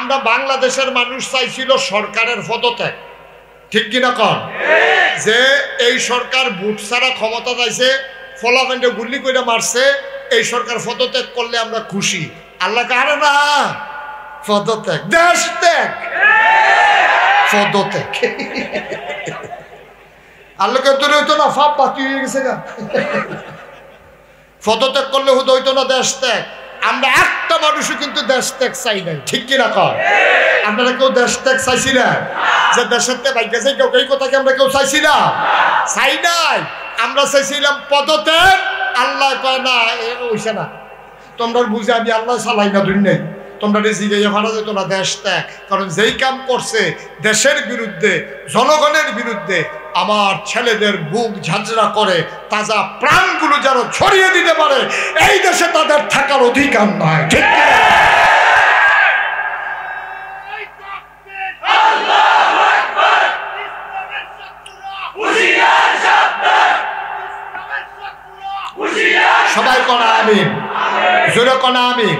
আমরা বাংলাদেশের মানুষ চাইছিল সরকারের পদত্যাগ, ঠিক কিনা কন? যে এই সরকার ভোট ছাড়া ক্ষমতা চাইছে, ফলাফেন্ডে গুলি করে মারছে, এই সরকার পদত্যাগ করলে আমরা খুশি। আল্লাহ কারে না, পদত্যাগ, দেশ ত্যাগ, পদত্যাগ। আল্লাহকে দূরে হইতো না, ফাপ বাতি হয়ে গেছে গা। পদত্যাগ করলে হইতো না দেশ ত্যাগ। আমরা একটা মানুষও কিন্তু দেশ ত্যাগ চাই নাই, ঠিক কিনা কর? আপনারা কেউ দেশ ত্যাগ চাইছি না? যে দেশের ত্যাগ ভাগ্য চাই কেউ, এই কথাকে আমরা কেউ চাইছি না, চাই নাই। আমরা চাইছিলাম পদত্যাগ। আল্লাহ কয় না, ওইসে না, তোমরা বুঝে আমি আল্লাহ চালাই না, দুই নেই, তোমরা জিগাইয়া ভাড়া যেত না দেশ ত্যাগ। কারণ যেই কাম করছে দেশের বিরুদ্ধে, জনগণের বিরুদ্ধে, আমার ছেলেদের বুক ঝাঁঝরা করে তাজা প্রাণগুলো যেন ছড়িয়ে দিতে পারে, এই দেশে তাদের থাকার অধিকার নয়, ঠিক না? সবাই কোনা আমিন, জোরে কোনা আমিন।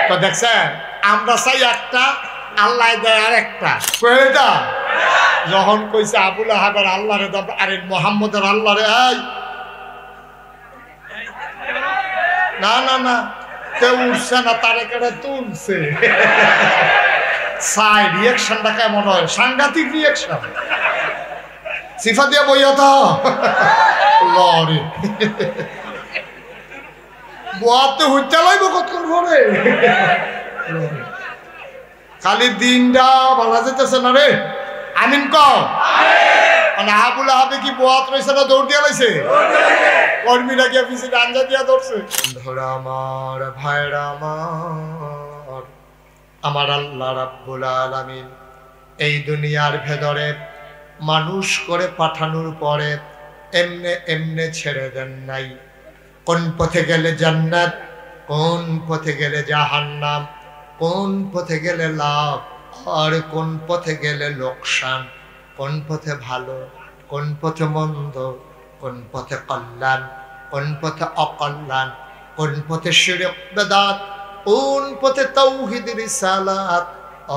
তো দেখছেন, আমরা চাই একটা, আল্লাহ দেয় আর একটা। যখন কইছে আবুল আহাবের আল্লাহ রে, আরে মোহাম্মদের আল্লাহ রে, না না না, কেউ উঠছে না, তারে কেটে তুলছে। সাই রিয়েকশনটা কেমন হয়, সাংঘাতিক রিয়েকশন। সিফা দিয়া বইয়া তো লরে বোয়াতে হইতে লাইব কতক্ষণ পরে, খালি দিনটা ভালো যেতেছে না রে। আমিন কও। আবুল আহাবে কি বোয়াত রয়েছে না দৌড় দিয়া লাইছে? কর্মীরা গিয়া পিছিয়ে আঞ্জা দিয়া ধরছে। ধরা আমার ভাইরা আমার, আমার আল্লাহ রাব্বুল আলামিন এই দুনিয়ার ভেতরে মানুষ করে পাঠানোর পরে এমনে এমনে ছেড়ে দেন নাই। কোন পথে গেলে জান্নাত, কোন পথে গেলে জাহান্নাম, কোন পথে গেলে লাভ আর কোন পথে গেলে লোকসান, কোন পথে ভালো, কোন পথে মন্দ, কোন পথে কল্যাণ, কোন পথে অকল্যাণ, কোন পথে শিরক বেদাত, কোন পথে তাওহীদ রিসালাত,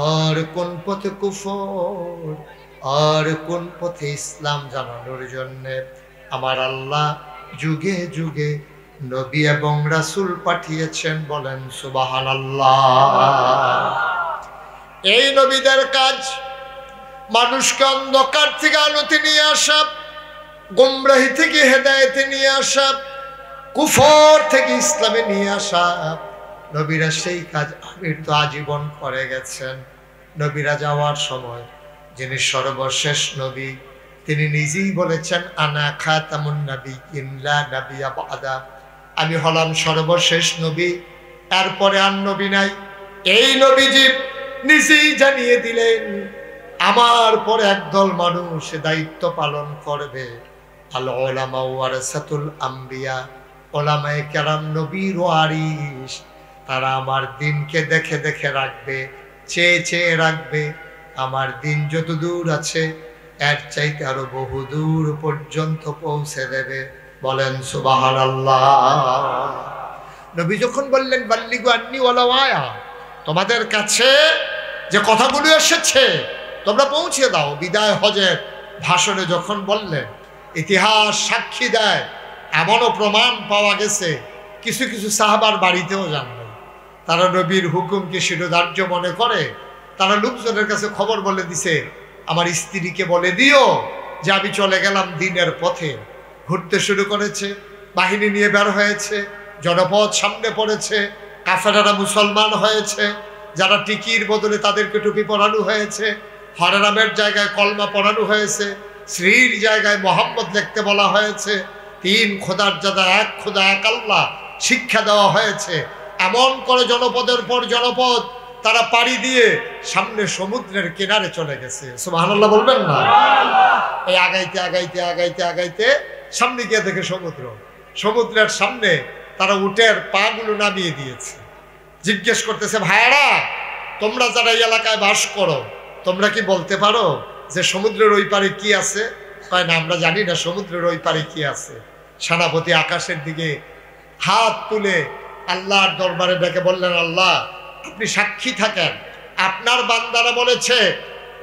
আর কোন পথে কুফর, আর কোন পথে ইসলাম জানানোর জন্য আমার আল্লাহ যুগে যুগে নবী এবং রাসূল পাঠিয়েছেন। বলেন সুবহানাল্লাহ। এই নবীদের কাজ মানুষকে অন্ধকার থেকে আলোতে নিয়ে আসা, গোমরাহি থেকে হেদায়েতে নিয়ে আসা, কুফর থেকে ইসলামে নিয়ে আসা। নবীরা সেই কাজ আমির তো আজীবন করে গেছেন। নবীরা যাওয়ার সময় যিনি সর্বশেষ নবী, তিনি নিজেই বলেছেন আনা খাতামুন নাবিয়্যিন লা নাবিয়্যা বা'দা, আমি হলাম সর্বশেষ নবী, এরপরে আর নবী নাই। এই নবীজি নিজেই জানিয়ে দিলেন আমার পরে একদল মানুষ দায়িত্ব পালন করবে। আল উলামা ওয়ারাসাতুল আম্বিয়া, ওলামায়ে কেরাম নবীর ওয়ারিস, তারা আমার দিনকে দেখে দেখে রাখবে, চেয়ে চেয়ে রাখবে। আমার দিন যত দূর আছে এর চাইতে আরো বহু দূর পর্যন্ত পৌঁছে দেবে। বলেন সুবহানাল্লাহ। নবী যখন বললেন বাল্লিগু আন্নি ওয়ালাউ আয়া, তোমাদের কাছে যে কথাগুলো এসেছে তোমরা পৌঁছে দাও। বিদায় হজের ভাষণে যখন বললেন, ইতিহাস সাক্ষী দেয়, এমনও প্রমাণ পাওয়া গেছে কিছু কিছু সাহাবার বাড়িতেও যান নাই। তারা নবীর হুকুমকে শিরোধার্য মনে করে তারা লোকজনের কাছে খবর বলে দিছে, আমার স্ত্রীকে বলে দিও যে আমি চলে গেলাম দিনের পথে। ঘুরতে শুরু করেছে, বাহিনী নিয়ে বের হয়েছে, জনপদ সামনে পড়েছে, কাফেরারা মুসলমান হয়েছে, যারা টিকির বদলে তাদেরকে টুপি পরানো হয়েছে, হরেরামের জায়গায় কলমা পরানো হয়েছে, শ্রীর জায়গায় মোহাম্মদ লিখতে বলা হয়েছে, তিন খোদার জাদা এক খোদা এক আল্লাহ শিক্ষা দেওয়া হয়েছে। এমন করে জনপদের পর জনপদ তারা পাড়ি দিয়ে সামনে সমুদ্রের কিনারে চলে গেছে। সুবহানাল্লাহ বলবেন না? এই আগাইতে আগাইতে আগাইতে আগাইতে সামনে গিয়ে দেখে সমুদ্র, সমুদ্রের সামনে তারা উটের পা গুলো নামিয়ে দিয়েছে। জিজ্ঞেস করতেছে, ভাইয়ারা তোমরা যারা এই এলাকায় বাস করো তোমরা কি বলতে পারো যে সমুদ্রের ওই পারে কি আছে? কয় না, আমরা জানি না সমুদ্রের ওই পারে কি আছে। সেনাপতি আকাশের দিকে হাত তুলে আল্লাহর দরবারে ডেকে বললেন, আল্লাহ আপনি সাক্ষী থাকেন আপনার বান্দারা বলেছে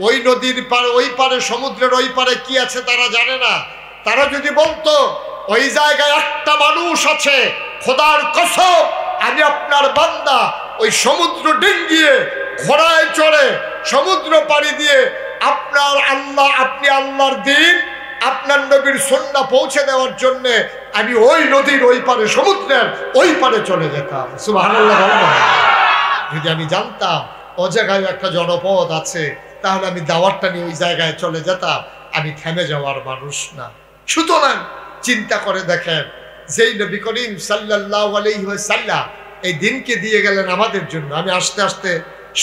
ওই নদীর পারে, ওই পারে, সমুদ্রের ওই পারে কি আছে তারা জানে না। তারা যদি বলতো ওই জায়গায় একটা মানুষ আছে, খোদার কসম আমি আপনার বান্দা ওই সমুদ্র ডিঙ্গিয়ে ঘোড়ায় চড়ে সমুদ্র পাড়ি দিয়ে আপনার আল্লাহ, আপনি আল্লাহর দিন, আপনার নবীর সুন্নাহ পৌঁছে দেওয়ার জন্য আমি ওই নদীর ওই পারে, সমুদ্রের ওই পারে চলে যেতাম। সুবহানাল্লাহ। যদি আমি জানতাম ও জায়গায় একটা জনপদ আছে, তাহলে আমি দাওয়াতটা নিয়ে ওই জায়গায় চলে যেতাম। আমি থেমে যাওয়ার মানুষ না। সুতরাং চিন্তা করে দেখেন, যেই নবী করিম সাল্লাল্লাহু আলাইহি ওয়াসাল্লাম এই দিনকে দিয়ে গেলেন আমাদের জন্য। আমি আস্তে আস্তে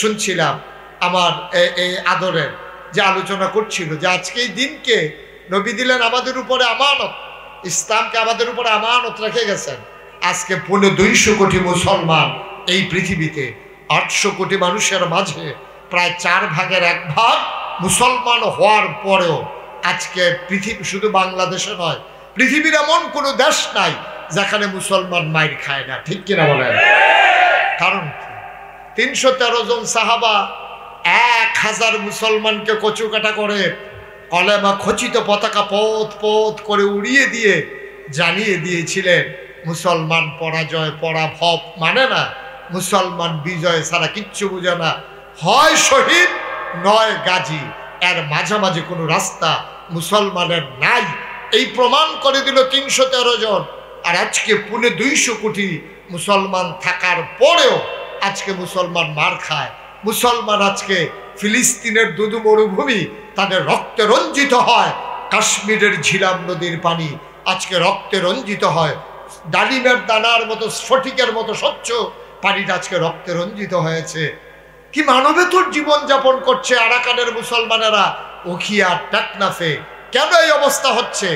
শুনছিলাম আমার এই আদরের যে আলোচনা করছিল যে আজকে এই দিনকে নবী দিলেন আমাদের উপরে আমানত, ইসলামকে আমাদের উপরে আমানত রেখে গেছেন। আজকে 250 কোটি মুসলমান এই পৃথিবীতে, 800 কোটি মানুষের মাঝে প্রায় 4 ভাগের 1 ভাগ মুসলমান হওয়ার পরেও আজকে পৃথিবী, শুধু বাংলাদেশে নয়, পৃথিবীর এমন কোনো দেশ নাই যেখানে মুসলমান মাইর খায় না। ঠিক কিনা বলেন? কারণ কি? 313 জন সাহাবা 1000 মুসলমানকে কচুকাটা করে কলেমা খচিত পতাকা পথ পথ করে উড়িয়ে দিয়ে জানিয়ে দিয়েছিলেন মুসলমান পরাজয় পরাভব মানে না, মুসলমান বিজয় ছাড়া কিচ্ছু বুঝে না, হয় শহীদ নয় গাজী, এর মাঝামাঝি কোনো রাস্তা মুসলমানের নাই। এই প্রমাণ করে দিল 313 জন। আর আজকে 250 কোটি মুসলমান থাকার পরেও আজকে মুসলমান মার খায়। মুসলমান আজকে ফিলিস্তিনের দুদু মরুভূমি তাদের রক্তে রঞ্জিত হয়, কাশ্মীরের ঝিলাম নদীর পানি আজকে রক্তে রঞ্জিত হয়, ডালিমের দানার মতো স্ফটিকের মতো স্বচ্ছ পানিটা আজকে রক্তে রঞ্জিত হয়েছে। কি মানবেতর জীবনযাপন করছে আরাকানের মুসলমানেরা উখিয়া টেকনাফে। কেন এই অবস্থা হচ্ছে?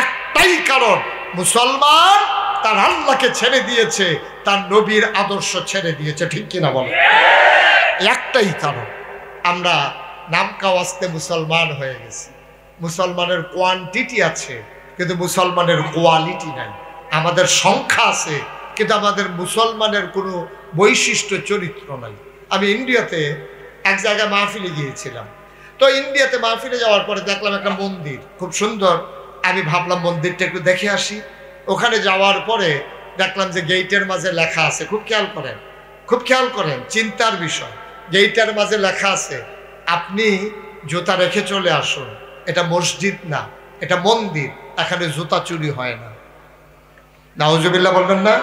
একটাই কারণ, মুসলমান তার আল্লাহকে ছেড়ে দিয়েছে, তার নবীর আদর্শ ছেড়ে দিয়েছে। ঠিক কিনা বলে? একটাই কারণ, আমরা নামকাওয়াস্তে মুসলমান হয়ে গেছি। মুসলমানের কোয়ান্টিটি আছে কিন্তু মুসলমানের কোয়ালিটি নাই। আমাদের সংখ্যা আছে কিন্তু আমাদের মুসলমানের কোনো বৈশিষ্ট্য চরিত্র নাই। আমি ইন্ডিয়াতে এক জায়গায় মাহফিলে গিয়েছিলাম। তো ইন্ডিয়াতে মাহফিলে যাওয়ার পরে দেখলাম একটা মন্দির খুব সুন্দর। আমি ভাবলাম মন্দিরটা একটু দেখে আসি। ওখানে যাওয়ার পরে দেখলাম যে গেইটের মাঝে লেখা আছে, খুব খেয়াল করেন, খুব খেয়াল করেন, চিন্তার বিষয়। গেইটের মাঝে লেখা আছে আপনি জুতা রেখে চলে আসুন, এটা মসজিদ না, এটা মন্দির, এখানে জুতা চুরি হয় না। নাউজুবিল্লাহ বলবেন না?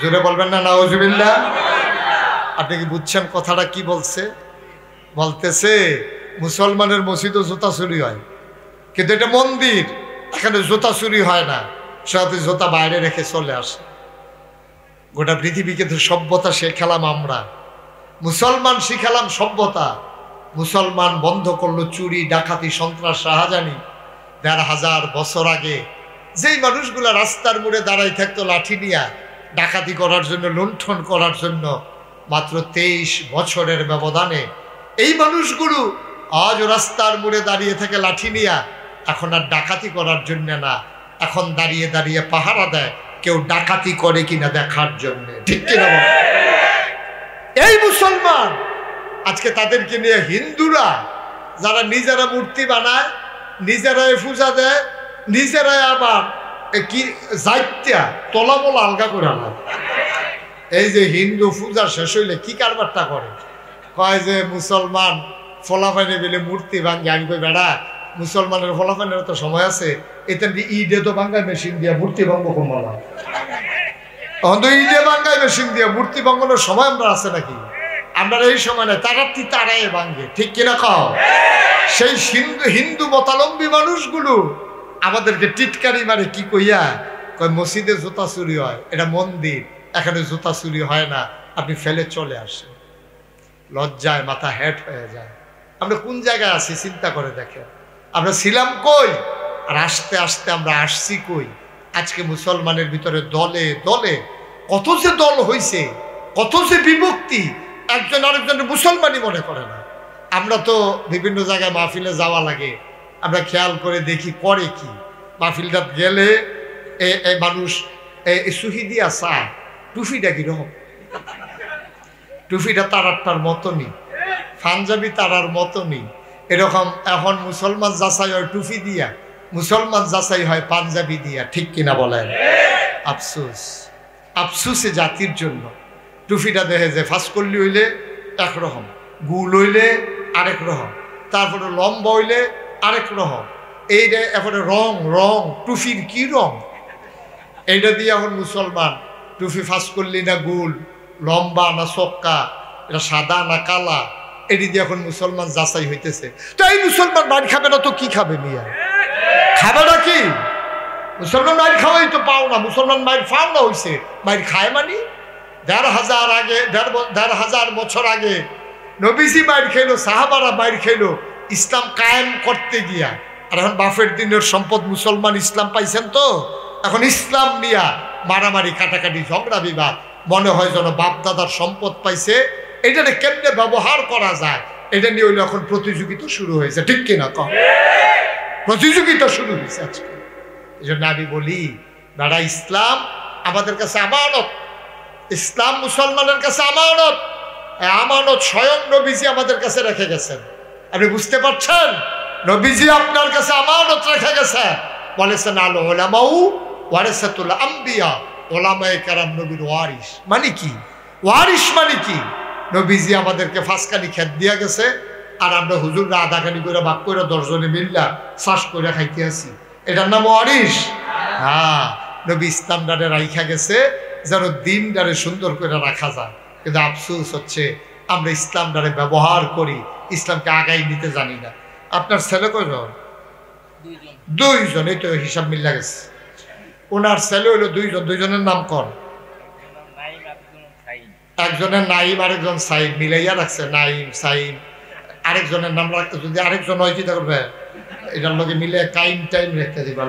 জোরে বলবেন না নাউজুবিল্লাহ? আপনি কি বুঝছেন কথাটা কি বলছে? বলতেছে মুসলমানের মসজিদে জুতা চুরি হয় কিন্তু এটা মন্দির, এখানে জুতা চুরি হয় না, সাথে জুতা বাইরে রেখে চলে আসে। গোটা পৃথিবীকে তো সভ্যতা শেখালাম আমরা, মুসলমান শিখালাম সভ্যতা। মুসলমান বন্ধ করলো চুরি ডাকাতি সন্ত্রাস শাহজানি। 1500 বছর আগে যেই মানুষগুলা রাস্তার মোড়ে দাঁড়াই থাকতো লাঠি নিয়ে ডাকাতি করার জন্য, লুণ্ঠন করার জন্য, মাত্র 23 বছরের ব্যবধানে এই মানুষগুলো আজ রাস্তার মোড়ে দাঁড়িয়ে থেকে লাঠি নিয়ে এখন আর ডাকাতি করার জন্য না, এখন দাঁড়িয়ে দাঁড়িয়ে পাহারা দেয় কেউ ডাকাতি করে কিনা দেখার জন্য। ঠিক কিনা? এই মুসলমান আজকে তাদেরকে নিয়ে হিন্দুরা যারা নিজেরা মূর্তি বানায়, নিজেরাই পূজা দেয়, নিজেরাই আবার কি যাইত্যা তলামলা আলগা করে আনা। এই যে হিন্দু পূজা শেষ হইলে কি কারবারটা করে, কয় যে মুসলমান ফলাফাইনে বেলে মূর্তি ভাঙ্গে। আমি কই বেড়া, মুসলমানের ফলাফাইনের তো সময় আছে, এটা ঈদে তো বাঙ্গায় মেশিন দিয়া মূর্তি ভঙ্গ কমলা, তখন তো ঈদে বাঙ্গায় মেশিন দিয়া মূর্তি ভাঙ্গনের সময় আমরা আছে নাকি? আমরা এই সময় নাই, তারাই ভাঙ্গে। ঠিক কিনা কও? সেই হিন্দু মতালম্বী মানুষগুলো আমাদেরকে টিটকারি মারে কি কইয়া, কয় মসজিদে জুতা চুরি হয়, এটা মন্দির, এখানে জুতা চুরি হয় না, আপনি ফেলে চলে আসেন। লজ্জায় মাথা হেট হয়ে যায়। আমরা কোন জায়গায় আছি চিন্তা করে দেখেন। আমরা ছিলাম কই আর আস্তে আস্তে আমরা আসছি কই। আজকে মুসলমানের ভিতরে দলে দলে কত যে দল হইছে, কত যে বিভক্তি, একজন আরেকজনের মুসলমানই মনে করে না। আমরা তো বিভিন্ন জায়গায় মাহফিলে যাওয়া লাগে, আমরা খেয়াল করে দেখি করে কি। মাহফিলটা গেলে এই মানুষ সুহিদিয়া চা টুফিটা কিরকম, টুপিটা তারারটার মতনই, পাঞ্জাবি তারার মতনই। এরকম এখন মুসলমান যাচাই হয় টুপি দিয়া, মুসলমান যাচাই হয় পাঞ্জাবি দিয়া। ঠিক কিনা বলেন? আফসোস, আফসোসে জাতির জন্য। টুপিটা দেখে যে ফাঁস করলি হইলে একরকম, গুল হইলে আরেক রকম, তারপরে লম্বা হইলে আরেক রকম। এইটা এরপরে রং রং টুপির কি রং, এইটা দিয়ে এখন মুসলমান টুপি ফাঁস করলি না গুল, লম্বা না চক্কা, এটা সাদা না কালা, এটি দিয়ে এখন মুসলমান যাচাই হইতেছে। তো এই মুসলমান মাইর খাবে না তো কি খাবে? মিয়া খাবে না কি? মুসলমান মাইর খাওয়াই তো পাও না, মুসলমান মাইর পাও না হয়েছে, মাইর খায় মানে ১,৫০০ বছর আগে নবীজি মাইর খেলো, সাহাবারা মাইর খেলো ইসলাম কায়েম করতে গিয়া। আর এখন বাফের দিনের সম্পদ মুসলমান ইসলাম পাইছেন, তো এখন ইসলাম নিয়া মারামারি কাটাকাটি ঝগড়া বিবাদ, মনে হয় যেন বাপ দাদার সম্পদ পাইছে, এটাকে কেমনে ব্যবহার করা যায় এটা নিয়ে হইলে এখন প্রতিযোগিতা শুরু হয়েছে। ঠিক কিনা কম? প্রতিযোগিতা শুরু হয়েছে আজকে। এই জন্য আমি বলি, দাদা ইসলাম আমাদের কাছে আমানত, ইসলাম মুসলমানের কাছে আমানত। আমানত স্বয়ং নবীজি আমাদের কাছে রেখে গেছেন। আপনি বুঝতে পারছেন? নবীজি আপনার কাছে আমানত রেখে গেছেন। বলেছেন আল উলামাউ ওয়ারাসাতুল আম্বিয়া, ওলামায়ে কেরাম নবীর ওয়ারিস। মানে কি ওয়ারিস? মানে কি? নবীজি আমাদেরকে ফাঁসকানি খেত দিয়া গেছে, আর আমরা হুজুররা আধাখানি করে ভাগ করে 10 জনে মিল্লা চাষ করে খাইতে আসি, এটার নাম ওয়ারিস? হ্যাঁ, নবী ইসলাম ডারে রাইখা গেছে যেন দিন ডারে সুন্দর করে রাখা যায়। কিন্তু আফসোস হচ্ছে আমরা ইসলাম ডারে ব্যবহার করি, ইসলামকে আগাই নিতে জানি না। আপনার ছেলে কয়জন? 2 জন। এই তো হিসাব মিল্লা গেছে। ওনার ছেলে হইলো 2 জন। 2 জনের নাম কর। একজনের নাইম, আরেকজন সাইম, মিলাইয়া রাখছে নাইম সাইম। আরেকজনের নাম রাখতে যদি আরেকজন হয় চিন্তা করবে, এটার লগে মিলে কাইম টাইম রেখে দিবে,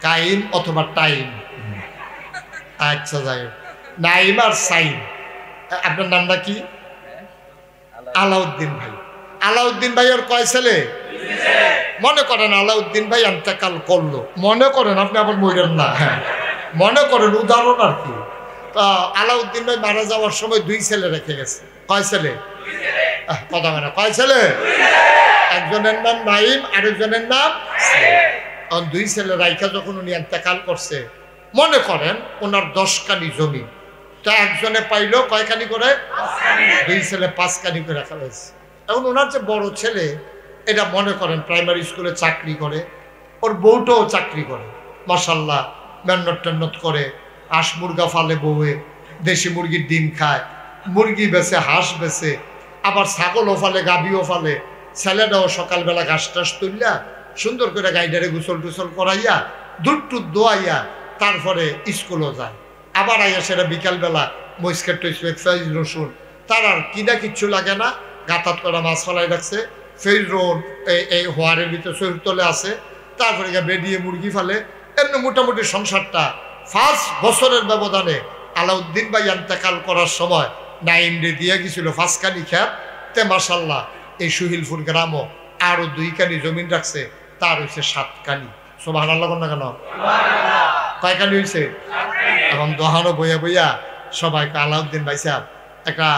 কাইম অথবা টাইম। আচ্ছা, যাই হোক, নাইম আর সাইম। আপনার নামটা কি? আলাউদ্দিন ভাই। আলাউদ্দিন ভাই ওর কয় ছেলে? মনে করেন আলাউদ্দিন ভাই ইন্তেকাল করলো, মনে করেন, আপনি আবার মইরেন না, হ্যাঁ মনে করেন, উদাহরণ আর কি। আলাউদ্দিন ভাই মারা যাওয়ার সময় 2 ছেলে রেখে গেছে। কয় ছেলে? কথা মানে কয় ছেলে? একজনের নাম নাইম, আরেকজনের নাম সাইম। 2 ছেলে রাইখা যখন উনি ইন্তেকাল করছে, মনে করেন ওনার 10 কানি জমি, তো একজনে পাইলো কয়খানি করে? 2 ছেলে 5 কানি করে রাখা হয়েছে। এখন ওনার যে বড় ছেলে, এটা মনে করেন প্রাইমারি স্কুলে চাকরি করে, ওর বউটাও চাকরি করে, মাশাল্লাহ মেহনত টেন্নত করে, হাঁস মুরগা ফালে, বউয়ে দেশি মুরগির ডিম খায়, মুরগি বেছে, হাঁস বেছে, আবার ছাগলও ফালে, গাভীও ফালে। ছেলেটাও সকালবেলা ঘাস টাস তুললা সুন্দর করে গাইডারে গোসল টুসল করাইয়া দুধ টুধ দোয়াইয়া তারপরে স্কুলও যায়। আবার আইয়া সেটা বিকালবেলা মস্কেট টস্কেট ফেজ রসুন, তার আর কিনা কিচ্ছু লাগে না, গাতাত করা মাছ ফালাই রাখছে, ফেজ রোড এই হোয়ারের ভিতরে শরীর তলে আছে, তারপরে বেরিয়ে মুরগি ফালে। এমনি মোটামুটি সংসারটা 5 বছরের ব্যবধানে আলাউদ্দিন ভাই ইন্তেকাল করার সময় নাইম রে দিয়ে গেছিল 5 কানি খেত, তে মাশাল্লাহ এই সুহিলপুর গ্রামও আরো 2 কানি জমিন রাখছে, তার হয়েছে 7 কানি। সুবহানাল্লাহ না কেন? কয় কানি হয়েছে? এখন দহানো বইয়া বইয়া সবাইকে আলাউদ্দিন ভাই সাহেব একটা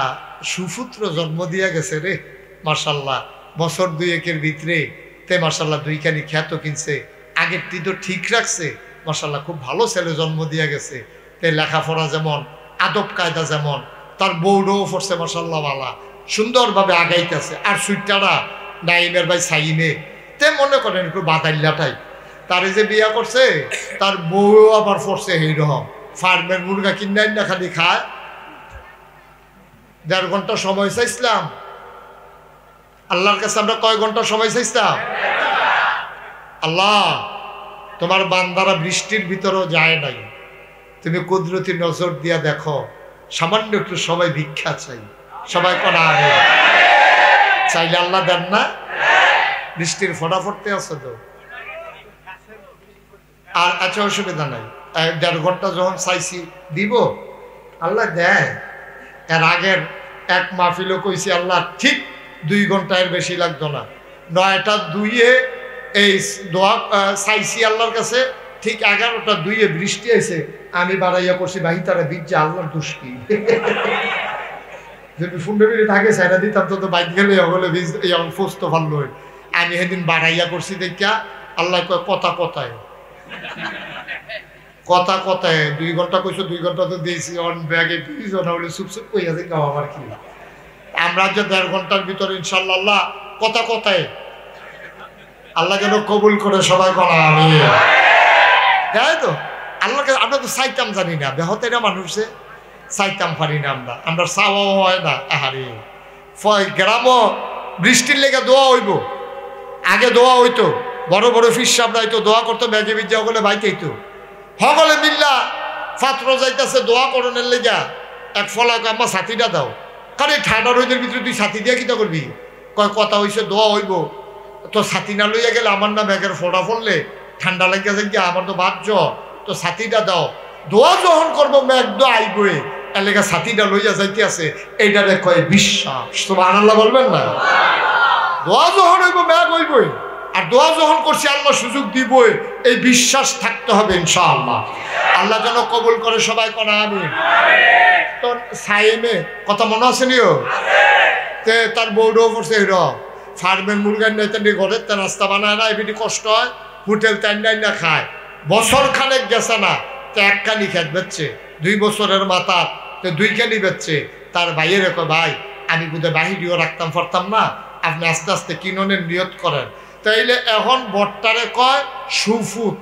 সুপুত্র জন্ম দিয়া গেছে রে, মাশাল্লাহ বছর 2-1 ভিতরে তে মাশাল্লাহ 2 কানি খ্যাত কিনছে, আগেরটি তো ঠিক রাখছে, মাশাল্লাহ খুব ভালো ছেলে জন্ম দিয়া গেছে। তে লেখাপড়া যেমন, আদব কায়দা যেমন, তার বউডও পড়ছে মাশাল্লাহ বালা, সুন্দরভাবে আগাইতেছে। আর সুইটারা নাইমের ভাই সাইমে, তে মনে করেন একটু বাদাইল্লাটাই, তারে যে বিয়া করছে তার বউ আবার পড়ছে এইরকম, ফার্মের মুরগা কিনাই না খালি খায়। 1.5 ঘন্টা সময় চাইছিলাম আল্লাহর কাছে, আমরা কয় ঘন্টা সময় চাইছিলাম? আল্লাহ তোমার বান্দারা বৃষ্টির ভিতরেও যায় নাই, তুমি কুদরতি নজর দিয়া দেখো, সামান্য একটু সময় ভিক্ষা চাই। সবাই কোন আগে চাইলে আল্লাহ দেন না? বৃষ্টির ফোঁটা পড়তে আছে তো, আর আচ্ছা অসুবিধা নাই, 1.5 ঘন্টা যখন চাইছি দিব, আল্লাহ দেয়। এর আগের এক মাহফিলও কইছি আল্লাহ ঠিক 2 ঘন্টার বেশি লাগতো না, 9টা 2-এ এই দোয়া চাইছি আল্লাহর কাছে, ঠিক 11:02 বৃষ্টি এসে আমি বাড়াইয়া করছি বাহি তারা বীর্যে আল্লাহর দোষ কি যদি ফুন্ডে মিলে থাকে সেটা দিতাম তো বাইক গেলে হলে বীজ এমন ফস্ত ভালো আমি সেদিন বাড়াইয়া করছি দেখা আল্লাহ কয় কথা কথায় 2 ঘন্টা কইছো 2 ঘন্টা তো দিয়েছি অন ব্যাগে পিছনে হলে চুপচুপ কইয়া যে গাও আমার কি আমরা যে 1.5 ঘন্টার ভিতরে ইনশাআল্লাহ কথা কথায় আল্লাহ যেন কবুল করে সবাই বলা আমি তাই তো আল্লাহকে আমরা তো চাইতাম জানি না বেহতেরা মানুষে চাইতাম পারি না আমরা চাওয়াও হয় না আহারে গ্রামও বৃষ্টির লেগে দোয়া হইব আগে দোয়া হইতো বড় বড় ফিস সাহেবরা হইতো দোয়া করতো ব্যাগে বিদ্যা হলে বাইতেইতো সকলে মিল্লা ফাত্র যাইতেছে দোয়া করণের লেগা এক ফলা আমার সাথীটা দাও কারণ ঠান্ডা রোদের ভিতরে তুই সাথী দিয়ে কিতা করবি কয় কথা হইছে দোয়া হইব তো ছাতি না লইয়া গেলে আমার না ব্যাগের ফোড়া পড়লে ঠান্ডা লাগিয়া যাই আমার তো বাদ তো ছাতিটা দাও দোয়া যখন করবো মেঘ দো আইবই এলাকা ছাতিটা লইয়া যাইতে আছে এইটারে কয় বিশ্বাস তো আল্লাহ বলবেন না দোয়া যখন হইব মেঘ হইবই আর দোয়া যখন করছি আল্লাহ সুযোগ দিবই এই বিশ্বাস থাকতে হবে ইনশাআল্লাহ আল্লাহ যেন কবুল করে সবাই করা আমি তো সাইমে কথা মনে আছে নিও তার বউডও করছে ফার্মের মুরগার নেতানি ঘরের তা নাস্তা বানায় না এমনি কষ্ট হয় হোটেল টাইন না খায় বছর খানেক গেছে না তো 1 কানি খেত বেচছে 2 বছরের মাথা তো 2 কানি বেচছে তার ভাইয়ের কয় ভাই আমি বোধহয় বাহিরিও রাখতাম পারতাম না আপনি আস্তে আস্তে কিননের নিয়ত করেন তাইলে এখন বট্টারে কয় সুফুত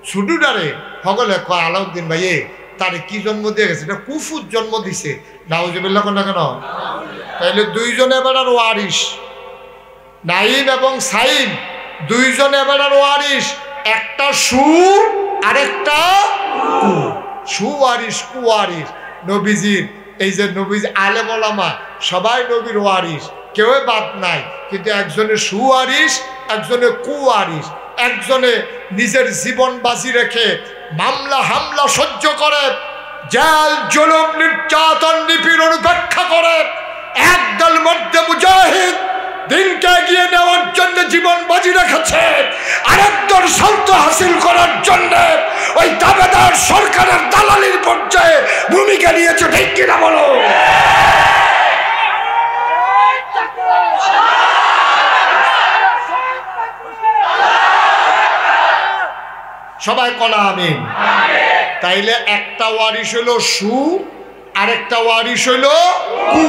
ছুটুডারে সকলে কয় আলাউদ্দিন ভাইয়ে তারে কি জন্ম দিয়ে গেছে এটা কুফুত জন্ম দিছে নাউজুবিল্লাহ কোন না কেন তাইলে 2 জন এবার আর ওয়ারিস নাইম এবং সাইম 2 জন এবার আর ওয়ারিস একটা সু আরেকটা কু সুওয়ারিস কুওয়ারিস নবীজির এই যে নবীজ আলেম ওলামা সবাই নবীর ওয়ারিস কেউ বাদ নাই কিন্তু একজনে সুওয়ারিস একজনে কুওয়ারিস একজনে নিজের জীবন বাজি রেখে মামলা হামলা সহ্য করে জেল জুলুম নির্যাতন নিপীড়ন উপেক্ষা করে একদল মধ্যে মুজাহিদ দিনকে এগিয়ে নেওয়ার জন্য জীবন বাজি রেখেছে আরেকদল শান্ত হাসিল করার জন্য ওই দাবেদার সরকারের দালালির পর্যায়ে ভূমিকা নিয়েছে ঠিক কিনা বলো সবাই কলা আমিন তাইলে একটা ওয়ারিস হইল সু আরেকটা ওয়ারিস হইল কু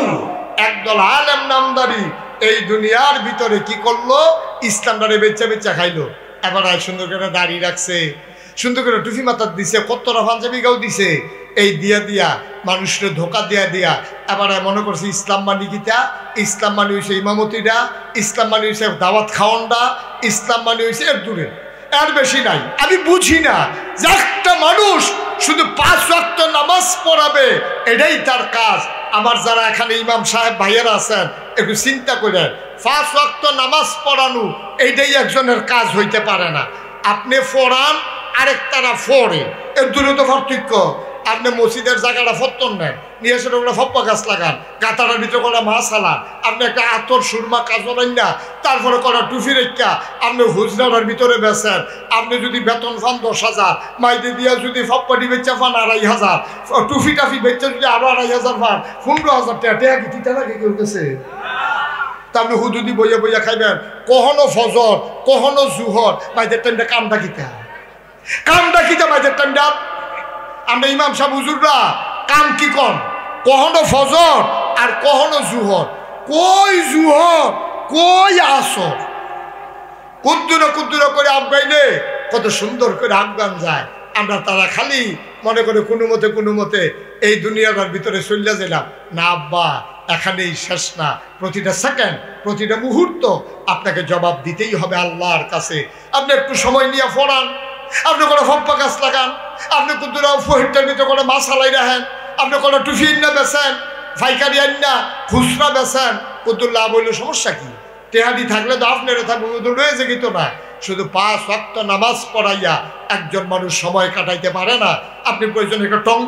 একদল আলেম নামদারি এই দুনিয়ার ভিতরে কি করলো ইসলামটারে বেচা বেচা খাইলো এবার সুন্দর করে দাঁড়িয়ে রাখছে সুন্দর করে টুপি মাথার দিছে কত্তরা পাঞ্জাবি গাও দিছে এই দিয়া মানুষকে ধোকা দিয়া এবার মনে করছে ইসলাম মানি কিতা ইসলাম মানি হয়েছে ইমামতিটা ইসলাম মানি হয়েছে দাওয়াত খাওয়ানটা ইসলাম মানি হয়েছে এর দূরে এর বেশি নাই আমি বুঝি না যে একটা মানুষ শুধু 5 ওয়াক্ত নামাজ পড়াবে এটাই তার কাজ আমার যারা এখানে ইমাম সাহেব ভাইয়েরা আছেন একটু চিন্তা করেন 5 ওয়াক্ত নামাজ পড়ানো এইটাই একজনের কাজ হইতে পারে না আপনি পড়ান আরেকটারা পড়ে এর দূরে তো পার্থক্য আপনি মসজিদের জায়গাটা ফত্তন নেন নিয়ে এসে ওগুলো ফপ্পা গাছ লাগান কাতারের ভিতরে করা মাছ হালান আপনি একটা আতর সুরমা কাজরান না তারপরে করা টুফি রেখা আপনি হুজরার ভিতরে বেছেন আপনি যদি বেতন পান 10,000 মাইতে দিয়া যদি ফপ্পাটি বেচা পান 2,500 টুফি টাফি বেচা যদি আরো 2,500 পান 15,000 টাকা কি তিতা লাগে কেউ গেছে তা আপনি হুদুদি বইয়া খাইবেন কখনো ফজর কখনো জুহর মাইদের টাইমটা কামটা কিতা মাইদের টাইমটা আমরা ইমাম সাহেব হুজুররা কাম কি কম কখনো ফজর আর কখনো জুহর কই জুহর কই আসর কুদ্দুরা করে আগাইলে কত সুন্দর করে আগান যায় আমরা তারা খালি মনে করে কোনো মতে এই দুনিয়াটার ভিতরে চলে গেলাম না আব্বা এখানেই শেষ না প্রতিটা সেকেন্ড প্রতিটা মুহূর্ত আপনাকে জবাব দিতেই হবে আল্লাহর কাছে আপনি একটু সময় নিয়ে পড়ান আপনি কোনো ফপ্পা গাছ লাগান আপনি কুদ্দুরা ফহিরটার ভিতরে কোনো মাছ হালাই রাখেন আপনি কোনো টুফি না বেছেন ফাইকারি আন্না খুচরা বেছেন কুদ্দুর লাভ হইলে সমস্যা কি টেহাদি থাকলে তো আপনার রয়েছে কিন্তু না শুধু 5 ওয়াক্ত নামাজ পড়াইয়া একজন মানুষ সময় কাটাইতে পারে না আপনি প্রয়োজন একটা টং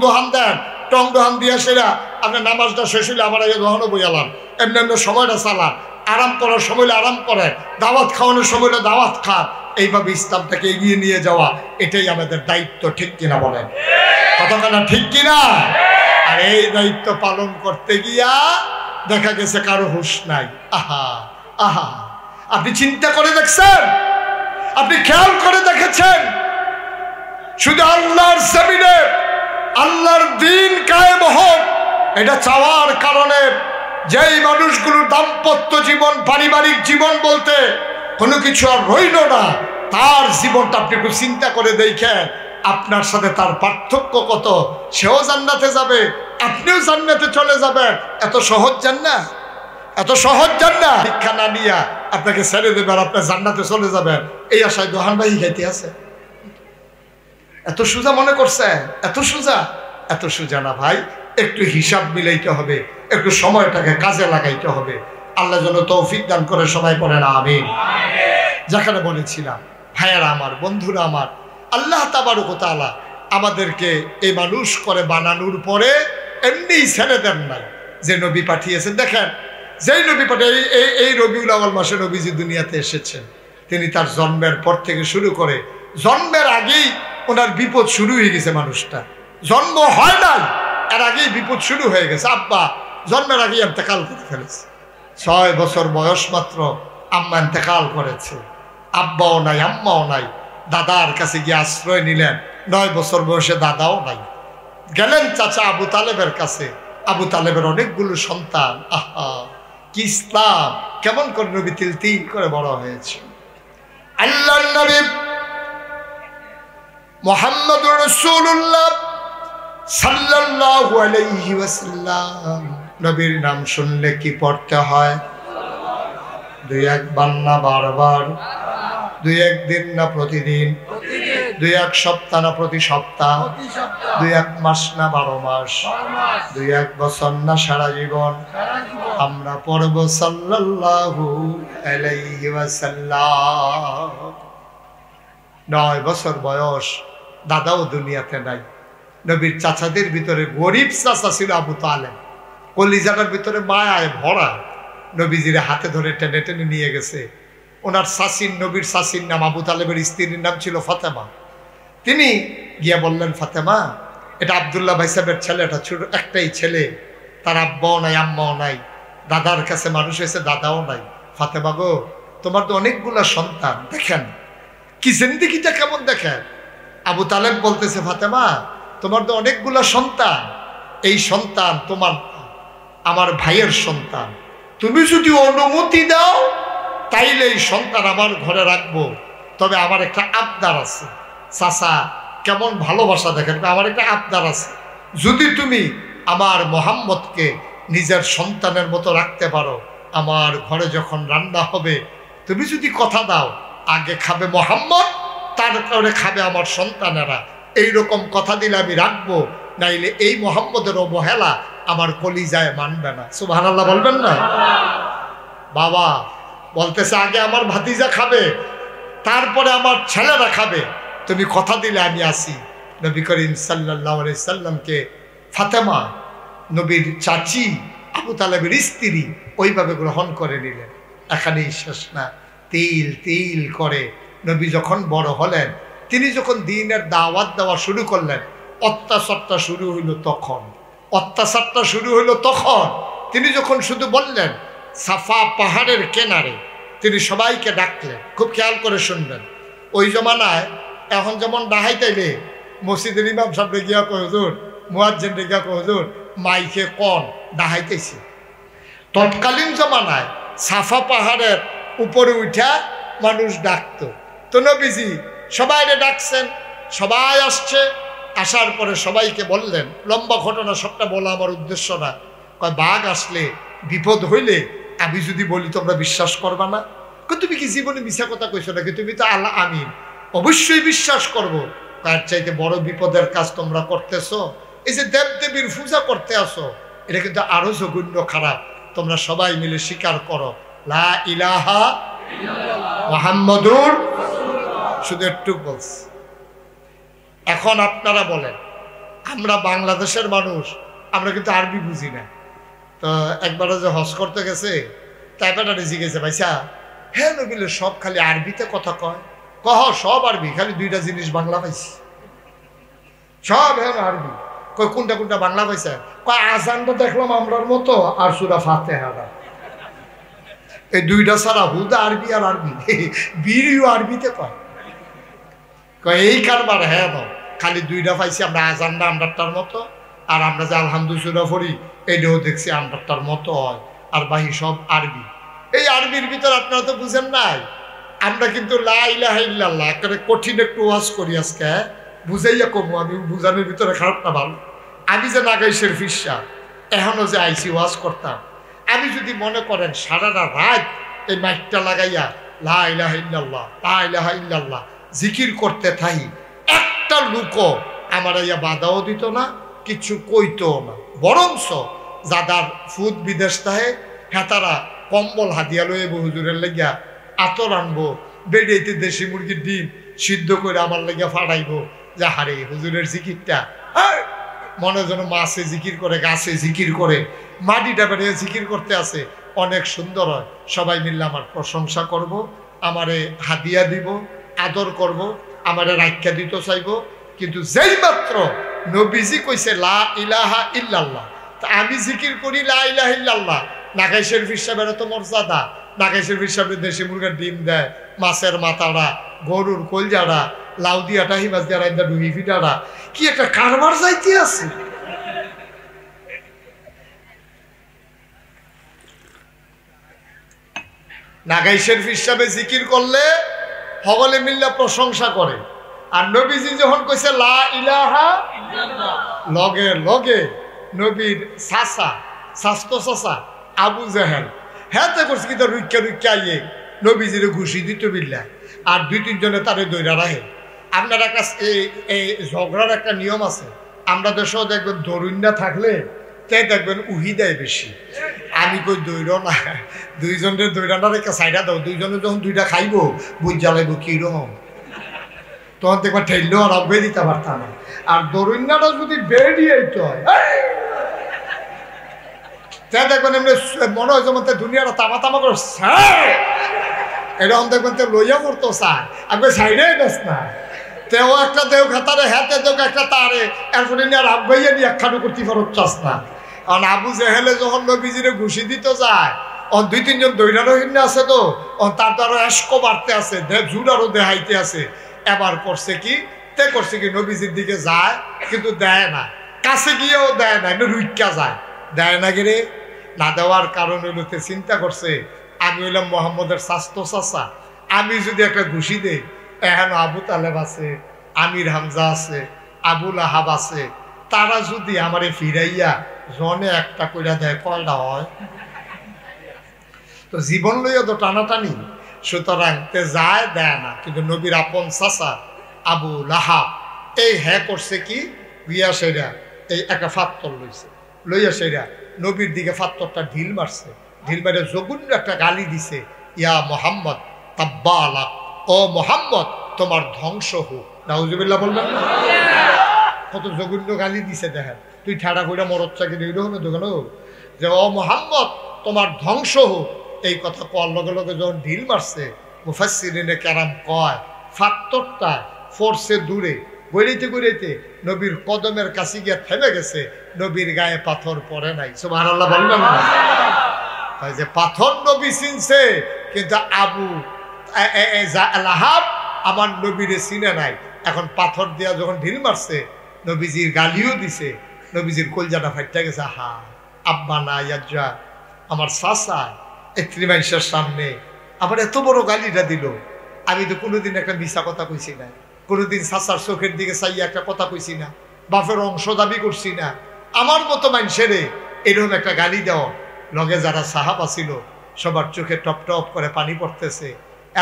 দোহান দিয়া সেরা আপনার নামাজটা শেষ হইলে আমার আগে দোহানো বইয়ালাম এমনি সময়টা চালান আরাম করার সময় আরাম করেন দাওয়াত খাওয়ানোর সময় দাওয়াত খান এইভাবে ইসলামটাকে এগিয়ে নিয়ে যাওয়া, এটাই আমাদের দায়িত্ব। ঠিক কিনা বলেন? কতখানা ঠিক কিনা? আর এই দায়িত্ব পালন করতে গিয়া দেখা গেছে কারো হুঁশ নাই। আহা আহা, আপনি চিন্তা করে দেখছেন? আপনি খেয়াল করে দেখেছেন? শুধু আল্লাহর জমিনে আল্লাহর দ্বীন কায়েম হোক, এটা চাওয়ার কারণে যেই মানুষগুলোর দাম্পত্য জীবন, পারিবারিক জীবন বলতে কোনো কিছু আর রইল না, তার জীবনটা আপনি একটু চিন্তা করে দেখেন, আপনার সাথে তার পার্থক্য কত। সেও জান্নাতে যাবে, আপনিও জান্নাতে চলে যাবেন। এত সহজ জান্নাত, এত সহজ জান্নাত। শিক্ষা না নিয়া আপনাকে ছেড়ে দেবেন, আপনার জান্নাতে চলে যাবেন, এই আশায় দোহান ভাই খাইতে আছে। এত সোজা মনে করছে? এত সোজা? এত সোজা না ভাই। একটু হিসাব মিলাইতে হবে, একটু সময়টাকে কাজে লাগাইতে হবে। আল্লাহ যেন তৌফিক দান করে, সবাই পড়েন আমিন। যেখানে বলেছিলাম, ভাইয়ারা আমার, বন্ধুরা আমার, আল্লাহ তাবারক ওয়া তাআলা আমাদেরকে এই মানুষ করে বানানোর পরে এমনি ছেড়ে দেন নাই, যে নবী পাঠিয়েছেন। দেখেন, যেই নবী পাঠিয়ে এই রবিউল আউয়াল মাসে নবীজি দুনিয়াতে এসেছেন, তিনি তার জন্মের পর থেকে শুরু করে জন্মের আগেই ওনার বিপদ শুরু হয়ে গেছে। মানুষটা জন্ম হয় নাই, এর আগেই বিপদ শুরু হয়ে গেছে। আব্বা জন্মের আগেই ইন্তেকাল করে ফেলেছে। 6 বছর বয়স মাত্র আম্মা ইন্তেকাল করেছে। আব্বাও নাই, আম্মাও নাই। দাদার কাছে গিয়ে আশ্রয় নিলেন। 9 বছর বয়সে দাদাও নাই। গেলেন চাচা আবু তালেবের কাছে। আবু তালেবের অনেকগুলো সন্তান। আহা, কি ইসলাম! কেমন করে নবী তিল তিল করে বড় হয়েছে। আল্লাহর নবী মুহাম্মদুর রাসূলুল্লাহ সাল্লাল্লাহু আলাইহি ওয়াসাল্লাম, নবীর নাম শুনলে কি পড়তে হয়? 2-1 বার না বারবার? 2-1 দিন না প্রতিদিন? 2-1 সপ্তাহ না প্রতি সপ্তাহ? 2-1 মাস না 12 মাস? 2-1 বছর না সারা জীবন? আমরা পড়ব সাল্লাল্লাহু আলাইহি ওয়াসাল্লাম। 9 বছর বয়স, দাদাও দুনিয়াতে নাই। নবীর চাচাদের ভিতরে গরিব চাচা ছিল আবু তালেব, কলিজাটার ভিতরে মায়ায় ভরা। নবীজির হাতে ধরে টেনে টেনে নিয়ে গেছে। ওনার শাসির, নবীর শাসির নাম, আবু তালেবের স্ত্রীর নাম ছিল ফাতেমা। তিনি গিয়া বললেন, ফাতেমা, এটা আব্দুল্লাহ ভাই সাহেবের ছেলে, এটা ছোট একটাই ছেলে, তার আব্বাও নাই, আম্মাও নাই, দাদার কাছে মানুষ হয়েছে, দাদাও নাই। ফাতেমা গো, তোমার তো অনেকগুলা সন্তান, দেখেন কি জিন্দেগিটা কেমন দেখেন। আবু তালেব বলতেছে, ফাতেমা, তোমার তো অনেকগুলা সন্তান, এই সন্তান তোমার, আমার ভাইয়ের সন্তান। তুমি যদি অনুমতি দাও তাইলে এই সন্তান আমার ঘরে রাখবো। তবে আমার একটা আবদার আছে। চাচা কেমন ভালোবাসা দেখেন, আমার একটা আবদার আছে। যদি তুমি আমার মোহাম্মদকে নিজের সন্তানের মতো রাখতে পারো, আমার ঘরে যখন রান্না হবে তুমি যদি কথা দাও, আগে খাবে মোহাম্মদ, তারপরে খাবে আমার সন্তানেরা। এইরকম কথা দিলে আমি রাখবো, নাইলে এই মোহাম্মদের অবহেলা আমার কলিজায় মানবে না। সুবহানাল্লাহ বলবেন না? বাবা বলতেছে, আগে আমার ভাতিজা খাবে, তারপরে আমার ছেলেরা খাবে, তুমি কথা দিলে আমি আসি। নবী করিম সাল্লাল্লাহু আলাইহি সাল্লামকে ফাতেমা, নবীর চাচি, আবু তালেবের স্ত্রী, ওইভাবে গ্রহণ করে নিলেন। এখানেই শেষ না, তিল তিল করে নবী যখন বড় হলেন, তিনি যখন দ্বীনের দাওয়াত দেওয়া শুরু করলেন, অত্যাচারটা শুরু হইল তখন। অত্যাচারটা শুরু হইল তখন তিনি যখন শুধু বললেন সাফা পাহাড়ের কিনারে, তিনি সবাইকে ডাকলেন। খুব খেয়াল করে শুনবেন। ওই জমানায় এখন যেমন ডাহাইতাইলে মসজিদের ইমাম সাহেব গিয়া কয় হুজুর, মুয়াজ্জিন গিয়া কয় হুজুর, মাইকে কন ডাহাইতেছি। তৎকালীন জমানায় সাফা পাহাড়ের উপরে উঠা মানুষ ডাকতো। তো নবীজি সবাইরে ডাকছেন, সবাই আসছে। আসার পরে সবাইকে বললেন, লম্বা ঘটনা, সবটা বলা আমার উদ্দেশ্য না। কয় বাঘ আসলে, বিপদ হইলে আমি যদি বলি তোমরা বিশ্বাস করবা না। তুমি কি জীবনে মিছা কথা কইছো নাকি? তুমি তো আল্লাহ আমিন, অবশ্যই বিশ্বাস করবো। তার চাইতে বড় বিপদের কাজ তোমরা করতেছো, এই যে দেব দেবীর পূজা করতে আসো, এটা কিন্তু আরো জঘন্য খারাপ। তোমরা সবাই মিলে স্বীকার করো লা ইলাহা মুহাম্মাদুর, শুধু একটু বলছি। এখন আপনারা বলেন, আমরা বাংলাদেশের মানুষ, আমরা কিন্তু আরবি বুঝি না। তো একবারে যে হজ করতে গেছে, তাই বেটারে জিজ্ঞেসে, ভাইসা হ্যাঁ নবীলে সব খালি আরবিতে কথা কয়, কহ সব আরবি, খালি দুইটা জিনিস বাংলা পাইছি, সব এখন আরবি। কই কোনটা কোনটা বাংলা পাইছে? কয় আজানটা দেখলাম আমরার মতো, আর সূরা ফাতিহাটা, এই দুইটা ছাড়া হুদা আরবি আর আরবি, বিড়িও আরবিতে কয়। কয় এই কারবার, হ্যাঁ ন খালি দুইটা পাইছি আমরা, আজানটা আমরারটার মতো, আর আমরা যে আলহামদুলিল্লাহ পড়ি এইটাও দেখছি আমরারটার মতো হয়, আর বাহি সব আরবি। এই আরবির ভিতর আপনারা তো বুঝেন নাই, আমরা কিন্তু লা ইলাহা ইল্লাল্লাহ একেবারে কঠিন একটু ওয়াজ করি আজকে, বুঝাইয়া কমু, আমি বুঝানোর ভিতরে খারাপ না ভালো। আমি যে নাগাইশের ফিসা এখনো যে আইসি ওয়াজ করতাম, আমি যদি মনে করেন সারাটা রাত এই মাইকটা লাগাইয়া লা ইলাহা ইল্লাল্লাহ লা ইলাহা ইল্লাল্লাহ জিকির করতে থাকি, একটা লোকও আমার ইয়া বাধাও দিত না, কিছু কইতো না। বরংস যাদার ফুদ বিদেশ তাহে হেতারা কম্বল হাতিয়া লয়ে হুজুরের লাগিয়া আতর আনবো, বেড়িয়েতে দেশি মুরগির ডিম সিদ্ধ করে আমার লাগিয়া ফাড়াইবো, যে হারে হুজুরের জিকিরটা মনে যেন মাছে জিকির করে, গাছে জিকির করে, মাটিটা বেরিয়ে জিকির করতে আসে, অনেক সুন্দর হয়। সবাই মিললে আমার প্রশংসা করব, আমারে হাদিয়া দিব, আদর করব, আমারে রাখ্যা দিতে চাইব। কিন্তু যেই মাত্র নবীজি কইছে লা ইলাহা ইল্লাল্লাহ, তা আমি জিকির করি লা ইলাহা ইল্লাল্লাহ, নাগাইশের ফিসাবের তো মর্যাদা, নাগাইশের ফিসাবের দেশি মুরগার ডিম দেয়, মাছের মাথাটা, গরুর কলজাটা, লাউ দিয়াটা, হিমাজ দিয়া রাইন্দা ডুহি ফিটাটা, কি একটা কারবার যাইতে আছে। নাগাইশের ফিসাবে জিকির করলে সকলে মিল্লা প্রশংসা করে, আর নবীজি যখন কইছে লা ইলাহা লগে লগে নবীর চাচা, স্বাস্থ্য চাচা আবু জাহেল হ্যাঁ করছে কিন্তু রুক্কা রুক্কা আইয়ে নবীজিরে ঘুষি দিত বিল্লা, আর দুই তিনজনে তারে দৈরা রাখে। আপনার একটা এই ঝগড়ার একটা নিয়ম আছে, আমরা দেশেও দেখবেন দরুন না থাকলে তাই দেখবেন উহি দেয় বেশি। আমি কই দৈর না, দুইজনের দৈরাটা রেখে সাইডা দাও, দুইজনে যখন দুইটা খাইব বুঝ জ্বালাইব কিরকম, তখন দেখবার ঠেললেও আর অব্বে দিতে পারতাম না। আর দরুন্নাটা যদি বেরিয়ে হয় তাই দেখবেন এমনি মনে হয় যেমন দুনিয়াটা তামা তামা করে এরকম দেখবেন তো লইয়া পড়তো স্যার, আমি সাইডে বেশ না তেও একটা দেও খাতারে হ্যাতে দেও একটা তারে, এরপরে নিয়ে আর আব্বাইয়া নিয়ে একখানো করতে ফেরত চাস না। কারণ আবু জেহেলে যখন নবীজিরে ঘুষি দিতে যায়, অন দুই তিনজন দৈরারো হিন্নে আছে তো, তার তো আরো এসকো বাড়তে আছে, জুর আরো দেহাইতে আছে। এবার করছে কি, তে করছে কি নবীজির দিকে যায় কিন্তু দেয় না, কাছে গিয়েও দেয় না, এমনি রুইকা যায়, দেয় না গেরে। না দেওয়ার কারণ হইলো তে চিন্তা করছে আমি হইলাম মোহাম্মদের স্বাস্থ্য চাচা, আমি যদি একটা ঘুষি দেই, এখন আবু তালেব আছে, আমির হামজা আছে, আবুল আহাব আছে, তারা যদি আমারে ফিরাইয়া জনে একটা কইরা দেয় কয়টা হয়, তো জীবন লইয়া তো টানাটানি। সুতরাং তে যায় দেয় না, কিন্তু নবীর আপন চাচা আবু লাহাব এই হ্যাঁ করছে কি, বিয়া সেরা এই একটা ফাত্তর লইছে, লইয়া সেরা নবীর দিকে ফাত্তরটা ঢিল মারছে, ঢিল মারে জগুন্য একটা গালি দিছে, ইয়া মোহাম্মদ তাব্বালাক, ও মোহাম্মদ তোমার ধ্বংস হোক। নাউজুবিল্লাহ বলবেন না? কত জঘন্য গালি দিছে দেখেন, তুই ঠাড়া কইরা মরদ চাকরি এরকম দোকান যে ও মোহাম্মদ তোমার ধ্বংস হোক। এই কথা কর লগে লগে যখন ঢিল মারছে, মুফাসসিরিনে কেরাম কয় ফাত্তরটা ফোর্সে দূরে গড়িতে গড়িতে নবীর কদমের কাছে গিয়ে থেমে গেছে, নবীর গায়ে পাথর পড়ে নাই। সুবহানাল্লাহ বলবেন না? তাই যে পাথর নবী চিনছে, কিন্তু আবু লাহাব আমার নবীরে চিনে নাই। এখন পাথর দিয়া যখন ঢিল মারছে, নবীজির গালিও দিছে, নবীজির কলজাটা ফাইটা গেছে। হা আব্বা না ইয়াজ্জা, আমার চাচা এত্রি মানুষের সামনে আমার এত বড় গালিটা দিল, আমি তো কোনোদিন একটা মিশা কথা কইছি না, কোনোদিন চাচার চোখের দিকে চাইয়া একটা কথা কইছি না, বাপের অংশ দাবি করছি না। আমার মতো মানুষেরে এরকম একটা গালি দেওয়া, লগে যারা সাহাবা ছিল সবার চোখে টপ টপ করে পানি পড়তেছে।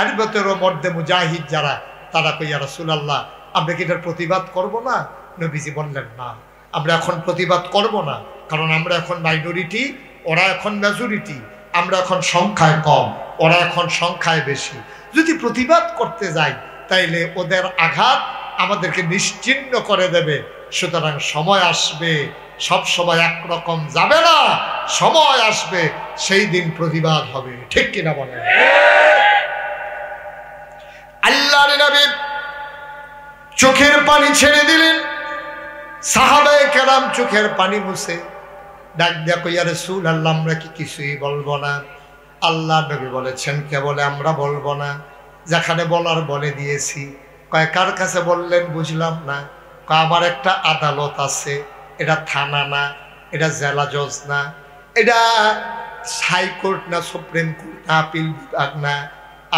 এর ভেতরও মর্দে মুজাহিদ যারা, তারা কই ইয়া রাসূলুল্লাহ আমরা কি এটার প্রতিবাদ করব না? নবীজি বললেন না, আমরা এখন প্রতিবাদ করব না, কারণ আমরা এখন মাইনরিটি, ওরা এখন মেজরিটি, আমরা এখন সংখ্যায় কম, ওরা এখন সংখ্যায় বেশি। যদি প্রতিবাদ করতে যাই তাইলে ওদের আঘাত আমাদেরকে নিশ্চিহ্ন করে দেবে। সুতরাং সময় আসবে, সব সময় একরকম যাবে না, সময় আসবে সেই দিন প্রতিবাদ হবে। ঠিক কিনা বলেন? আল্লাহ দয়ার নবী চোখের পানি ছেড়ে দিলেন। সাহাবায়ে কেরাম চোখের পানি মুছে ডাক দিয়া কই, ইয়া রাসূলুল্লাহ, আমরা কি কিছুই বলবো না? আল্লাহ নবী বলেছেন, কে বলে আমরা বলবো না? যেখানে বলার বলে দিয়েছি। কয় কার কাছে বললেন? বুঝলাম না। কয় আমার একটা আদালত আছে, এটা থানা না, এটা জেলা জজ না, এটা হাইকোর্ট না, সুপ্রিম কোর্ট না, আপিল বিভাগ না।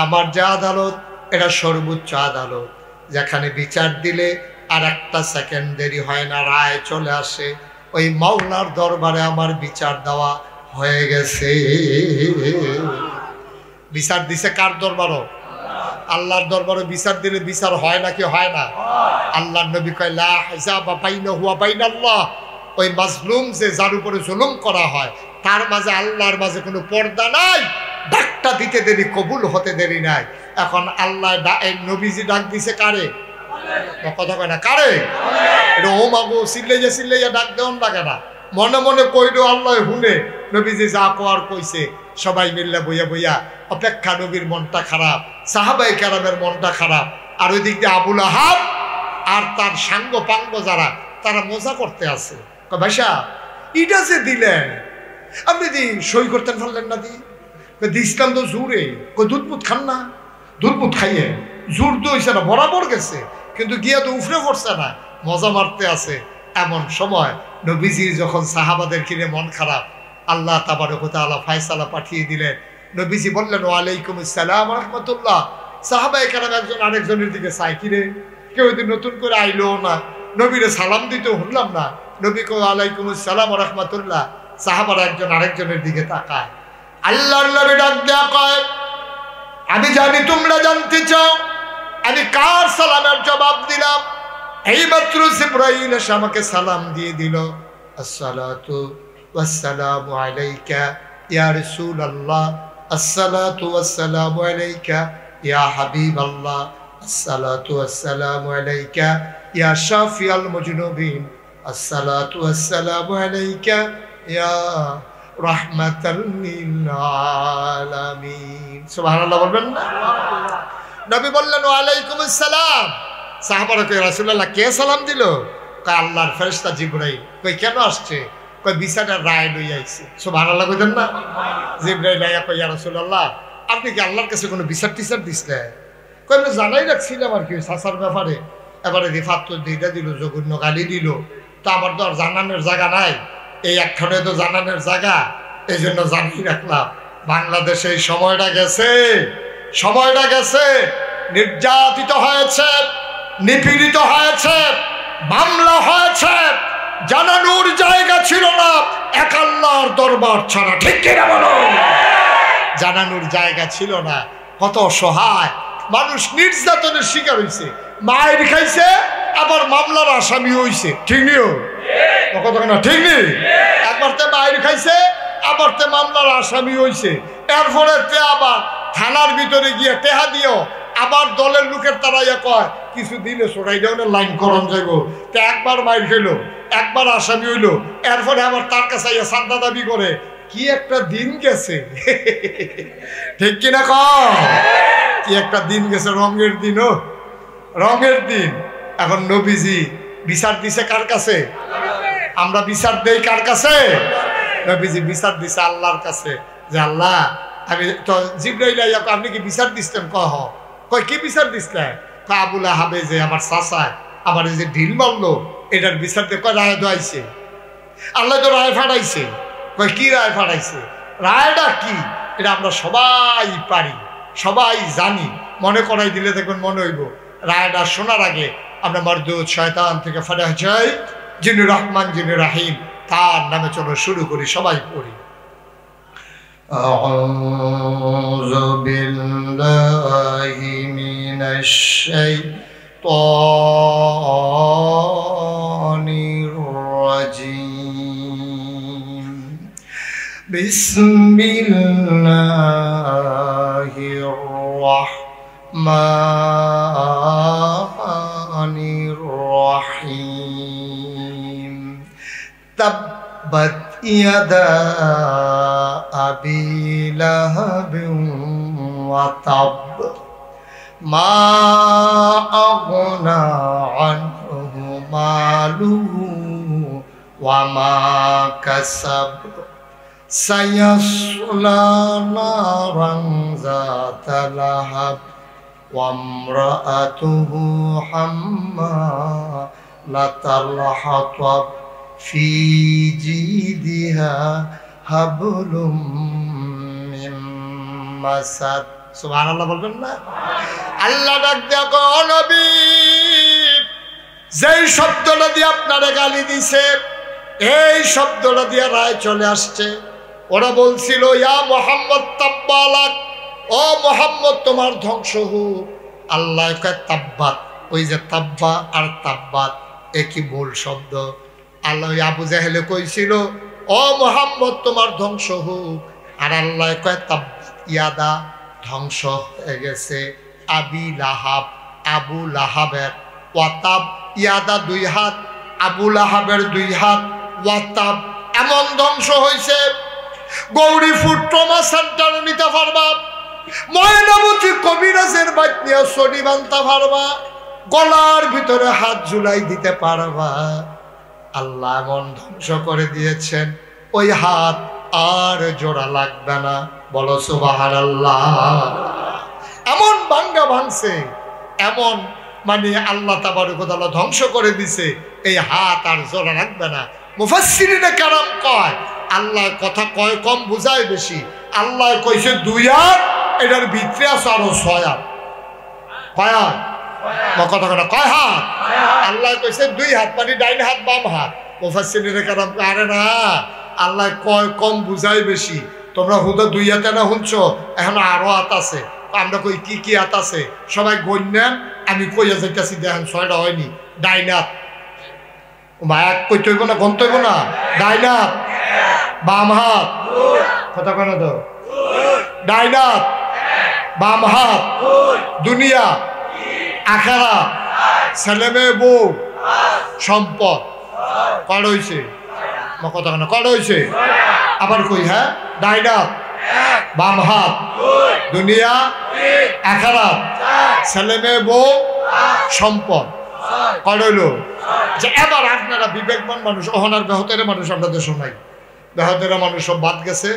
আমার যে আদালত এটা সর্বোচ্চ আদালত, যেখানে বিচার দিলে আর একটা সেকেন্ড দেরি হয় না, রায় চলে আসে। ওই মাওলার দরবারে আমার বিচার দেওয়া হয়ে গেছে। বিচার দিছে কার দরবারও? আল্লাহর দরবারে বিচার দিলে বিচার হয় নাকি হয় না? আল্লাহর নবী কয়, লা হিসাবা বাইনাহু ওয়া বাইনাল্লাহ। ওই মাজলুম যে যার উপরে জুলুম করা হয় তার মাঝে আল্লাহর মাঝে কোনো পর্দা নাই। ডাকটা দিতে দেরি, কবুল হতে দেরি নাই। এখন আল্লাহ নবীজি ডাক দিছে কারে? কথা কয় না কারে? এটা ও মাগো চিল্লাইয়া ডাক দেওয়ান লাগে না, মনে মনে কইল আল্লাহ হুনে। নবীজি যা কোয়ার কইছে সবাই মিল্লা বইয়া বইয়া অপেক্ষা। নবীর মনটা খারাপ, সাহাবায়ে কেরামের মনটা খারাপ, আর ওই দিক দিয়ে আবুল আহাব আর তার সাঙ্গ পাঙ্গ যারা, তারা মজা করতে আছে। ভাইসা ইটা যে দিলেন, আপনি দি সই করতেন পারলেন না? দিছিলাম তো জোরে। দুধ খান না, দুধ খাইয়ে জোর তো হয়েছে না, বরাবর গেছে, কিন্তু গিয়া তো উফরে পড়ছে না, মজা মারতে আছে। এমন সময় নবীজি যখন সাহাবাদের কিনে মন খারাপ, আল্লাহ তাবারক ওয়া তাআলা ফায়সালা পাঠিয়ে দিলেন। নবীজি বললেন, ওয়ালাইকুম আসসালাম ওয়া রাহমাতুল্লাহ। সাহাবায়ে কেরাম একজন আরেকজনের দিকে চাই, কিরে কেউ যদি নতুন করে আইলো না, নবীরে সালাম দিতে শুনলাম না। নবী কো ওয়ালাইকুম আসসালাম ওয়া রাহমাতুল্লাহ। সাহাবারা একজন আরেকজনের দিকে তাকায়। আল্লাহর নবী ডাক দেয়া কয়, আমি জানি তোমরা জানতে চাও আমি কার সালামের জবাব দিলাম। এইমাত্র জিবরাইল এসে আমাকে সালাম দিয়ে দিল, আসসালাতু ওয়াসসালামু আলাইকা ইয়া রাসূলুল্লাহ, আসসালাতু ওয়াসসালামু আলাইকা ইয়া হাবিবাল্লাহ, আসসালাতু ওয়াসসালামু আলাইকা ইয়া শাফিয়াল মুজনুবিন, আসসালাতু ওয়াসসালামু আলাইকা ইয়া রাহমাতাল লিল আলামিন। সুবহানাল্লাহ বলবেন না? নবী বললেন, ওয়ালাইকুম আসসালাম। সাহাবারা কই, রাসূলুল্লাহ কে সালাম দিল? কয় আল্লাহর ফেরেশতা জিবরাইল। কই কেন আসছে? কই বিচারের রায় লই আইছে। সুবহানাল্লাহ কইতেন না? জিবরাইল আয়া কই, ইয়া রাসূলুল্লাহ আপনি কি আল্লাহর কাছে কোনো বিচার টিচার দিছিলেন? কই আমি জানাই রাখছিলাম আর কি সাসার ব্যাপারে। এবারে রিফাত তো দিটা দিল, জঘন্য গালি দিল, তো আমার তো আর জানানোর জায়গা নাই, এই একখানে তো জানানোর জায়গা, এই জন্য জানিয়ে রাখলাম। বাংলাদেশে এই সময়টা গেছে, সময়টা গেছে, নির্যাতিত হয়েছে, নিপীড়িত হয়েছে, মামলা হয়েছে, জানানোর জায়গা ছিল না এক আল্লাহর দরবার ছাড়া। ঠিক কিনা বলো? জানানোর জায়গা ছিল না। কত অসহায় মানুষ নির্যাতনের শিকার হয়েছে, মায়ের খাইছে, আবার মামলার আসামি হয়েছে। ঠিক নিও কত না? ঠিক নেই? একবার তে মায়ের খাইছে, আবার তে মামলার আসামি হয়েছে, এরপরে তে আবার থানার ভিতরে গিয়ে টেহা দিও, আবার দলের লোকের তারাইয়া কয় কিছু দিলে সরাই দেওয়ার লাইন করন যাইব। তে একবার মায়ের খেলো, একবার আসামি হইলো, এরপরে আবার তার কাছে চান্দা দাবি করে। কি একটা দিন গেছে, ঠিক কিনা কম? কি একটা দিন গেছে, রঙের দিন, ও রঙের দিন। এখন নবীজি বিচার দিছে কার কাছে? আমরা বিচার দেই কার কাছে? নবীজি বিচার দিছে আল্লাহর কাছে, যে আল্লাহ আমি তো জিবরাইল আইয়া আপনি কি বিচার দিচ্ছেন? কহ কয় কি বিচার দিচ্ছেন? আবুল আহাবে যে আমার চাচায় আমার এই যে ঢিল মারলো, এটার বিচার দিয়ে কয় রায় দোয়াইছে। আল্লাহ তো রায় ফাটাইছে। কয় কি রায় ফাটাইছে? রায়টা কি এটা আমরা সবাই পারি, সবাই জানি, মনে করাই দিলে দেখুন মনে হইব। রায়টা শোনার আগে আমরা মারদুদ শয়তান থেকে ফাটা যাই, যিনি রহমান যিনি রাহিম, তার নামে চলো শুরু করি, সবাই পড়ি। আউযু বিল্লাহি মিনাশ শাইতানির রাজীম। বিসমিল্লাহির রাহমানির রাহিম। তাব্বাত ইয়াদা আবি লাহাবিন ওয়া তাব মা আগনা আনহু মালুহু ওয়া মা কাসাব সায়াসলা নারান যাতা লাহাব ওয়া ইমরাআতুহু হাম্মালাতাল হাতাব ফি জিদিহা হাবলুম মিন মাসাদ। সুবহানাল্লাহ বলবেন না? আল্লাহ ডাক দেখো নবী, যেই শব্দটা দিয়ে আপনারা গালি দিছে এই শব্দটা দিয়ে রায় চলে আসছে। ওরা বলছিল ইয়া মুহাম্মদ তাব্বালাক, ও মুহাম্মদ তোমার ধ্বংস হোক। আল্লাহ কয় তাব্বাত, ওই যে তাব্বা আর তাব্বাত একই ভুল শব্দ। আল্লাহ আবু জাহেলে কইছিল ও মুহাম্মদ তোমার ধ্বংস হোক, আর আল্লাহ কয় তাব্বাত ইয়াদা, ধ্বংস হয়ে গেছে আবি লাহাব, আবু লাহাবের। ওয়াতাব ইয়াদা দুই হাত, আবু লাহাবের দুই হাত, ওয়াতাব এমন ধ্বংস হয়েছে। গৌরীপুর ট্রমা সেন্টার নিতে পারবা, ময়নামতি কবিরাজের বাইক নিয়ে সনি বানতে পারবা, গলার ভিতরে হাত ঝুলাই দিতে পারবা। আল্লাহ এমন ধ্বংস করে দিয়েছেন ওই হাত আর জোড়া লাগবে না। বলো সুবহানাল্লাহ। এমন ভাঙ্গা ভাঙছে, এমন মানে আল্লাহ তাবারক ওয়া তাআলা ধ্বংস করে দিছে, এই হাত আর জোড়া লাগবে না। মুফাসসিরিনে কেরাম কয় আল্লাহ কথা কয় কম বুঝায় বেশি। আল্লাহ কইছে দুই হাত, এটার ভিতরে আছে আরো ছয় হাত। কয় হাত? কথা কথা কয় হাত? আল্লাহ কইছে দুই হাত, মানে ডাইন হাত বাম হাত। মুফাসসিরিনে কেরাম আরে না, আল্লাহ কয় কম বুঝায় বেশি। তোমরা হুদা দুই হাতে না শুনছো, এখন আরো হাত আছে। আমরা কই কি কি হাত আছে সবাই গণ্যান, আমি কইয়া যাইতেছি দেখেন ছয়টা হয়নি। ডাইন হাত এক কইতে হইব না, গন্ত হইব না। ডাইন হাত, বাম হাত, কথা কেন তো? ডাইন হাত, বাম হাত, দুনিয়া, আখারা, ছেলে মেয়ে, বউ, সম্পদ। কয়টা হয়েছে? কথা কেন কয়টা হয়েছে? আবার কই, হ্যাঁ, ডাইন হাত, বাম হাত, দুনিয়া, আখারাত, ছেলে মেয়ে, বউ, সম্পদ। কয়টা হইল? যে এবার আপনারা বিবেকবান মানুষ, অহনার বেহতের মানুষ আমরা দেশও নাই, বেহতেরা মানুষ সব বাদ গেছে।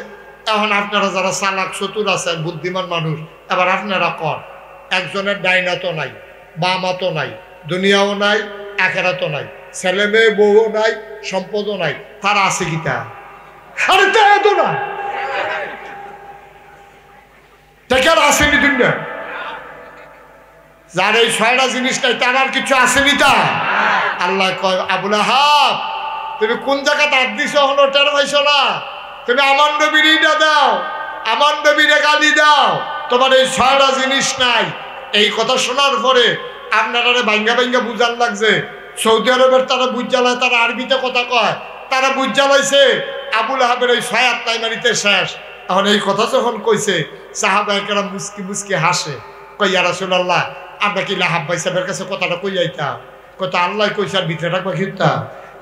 এখন আপনারা যারা চালাক চতুর আছেন, বুদ্ধিমান মানুষ, এবার আপনারা কর, একজনের ডাইন হাতও নাই, বাম হাতও নাই, দুনিয়াও নাই, আখারাতও নাই, ছেলে মেয়ে, বউও নাই, সম্পদও নাই, তারা আছে কিতা? আরে তাই তো না, টাকার আসেনি দুনিয়া। যার এই ছয়টা জিনিস নাই তার আর কিছু আসেনি। তা আল্লাহ কয় আবু লাহাব তুমি কোন জায়গাতে হাত দিছো হলো টের পাইছো না? তুমি আমার নবীর ইটা দাও, আমার নবীরে গালি দাও, তোমার এই ছয়টা জিনিস নাই। এই কথা শোনার পরে আপনারা ভাঙ্গা ভাঙ্গা বুঝার লাগছে। সৌদি আরবের তারা বুঝ জ্বালায়, তারা আরবিতে কথা কয়, তারা বুঝ জ্বালাইছে আবু লাহাবের ওই ছয় আত্মাই মারিতে শেষ। এখন এই কথা যখন কইছে সাহাবায়ে কেরাম মুস্কি মুস্কি হাসে, কই ইয়া রাসূলুল্লাহ আমরা কি লাহাব ভাই সাহেবের কাছে কথাটা কই যাইতাম? কথা আল্লাহ কইছে আর ভিতরে রাখবা খিতা।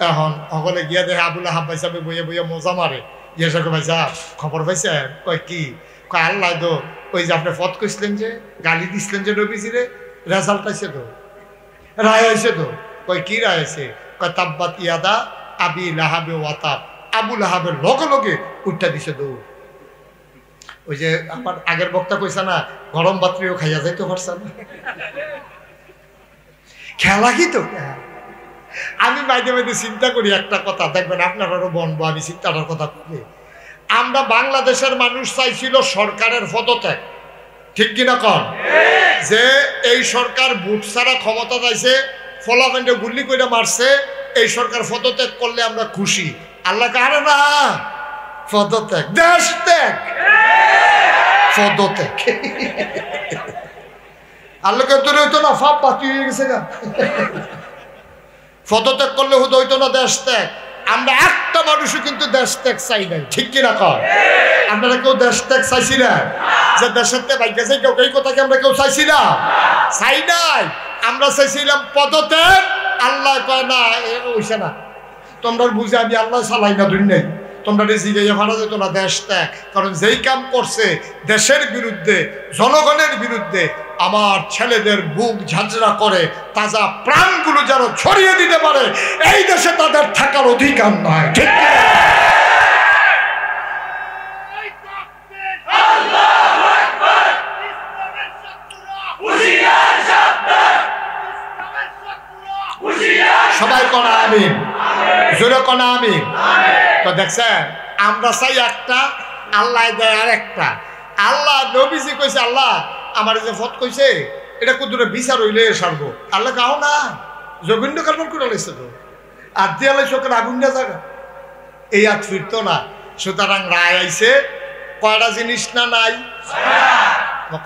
এখন সকলে গিয়া দেখে আবু লাহাব ভাই সাহেব বইয়া বইয়া মজা মারে। জিজ্ঞাসা করে ভাই সাহেব খবর পাইছেন? কয় কি? কয় আল্লাহ তো ওই যে আপনি ফত কইছিলেন যে গালি দিছিলেন যে নবীজিরে, রেজাল্ট আইছে তো, রায় হয়েছে তো। কয় কি রায় আছে? কয় তাব্বাত ইয়াদা আবি লাহাবে ওয়াতাব, আবু লাহাবের লগে লগে উঠটা দিছে দৌড়। ওই যে আমার আগের বক্তা কইছে না, গরম বাত্রিও খাইয়া যাইতে পারছে না, খেলা কি তো। আমি মাঝে মাঝে চিন্তা করি একটা কথা, দেখবেন আপনারাও বনবো, আমি চিন্তাটার কথা বলি। আমরা বাংলাদেশের মানুষ চাইছিল সরকারের পদত্যাগ, ঠিক কিনা কন? যে এই সরকার ভোট ছাড়া ক্ষমতা চাইছে, ফলাফেন্ডে গুলি করে মারছে, এই সরকার পদত্যাগ করলে আমরা খুশি। আল্লাহ কারে না, পদত্যাগ, দেশ ত্যাগ, পদত্যাগ। আল্লাহকে তোর হইতো না, ফাপ বাতি হয়ে গেছে গা। পদত্যাগ করলে হুদ হইতো না, দেশ ত্যাগ। আমরা একটা মানুষও কিন্তু দেশ ত্যাগ চাই নাই, ঠিক কিনা কর? আপনারা কেউ দেশ ত্যাগ চাইছি না? যে দেশের ত্যাগ বাইকে চাই কেউ, এই কথা কি আমরা কেউ চাইছি না? চাই নাই, আমরা চাইছিলাম পদত্যাগ। আল্লাহ কয় না, হইছে না, তোমরা বুঝে আমি আল্লাহ চালাই না দুনিয়ায়, তোমরা জিগাইয়া ভাড়া যেত না দেশ ত্যাগ, কারণ যেই কাম করছে দেশের বিরুদ্ধে, জনগণের বিরুদ্ধে, আমার ছেলেদের বুক ঝাঁঝরা করে তাজা প্রাণগুলো যেন ছড়িয়ে দিতে পারে, এই দেশে তাদের থাকার অধিকার নয়। ঠিক সবাই কনা আমিন, জোরে কনা আমিন। তো দেখছেন, আমরা চাই একটা, আল্লাহ দেয় আর একটা। আল্লাহ নবীজি কইছে, আল্লাহ আমার যে ফত কইছে এটা কুদুরে বিচার হইলে সারবো। আল্লাহ গাও না, জঘন্য কারবার করে লাইছে তো, আর দিয়ালে চোখের আগুন না জায়গা, এই আর ফিরতো না। সুতরাং রায় আইছে, কয়টা জিনিস না নাই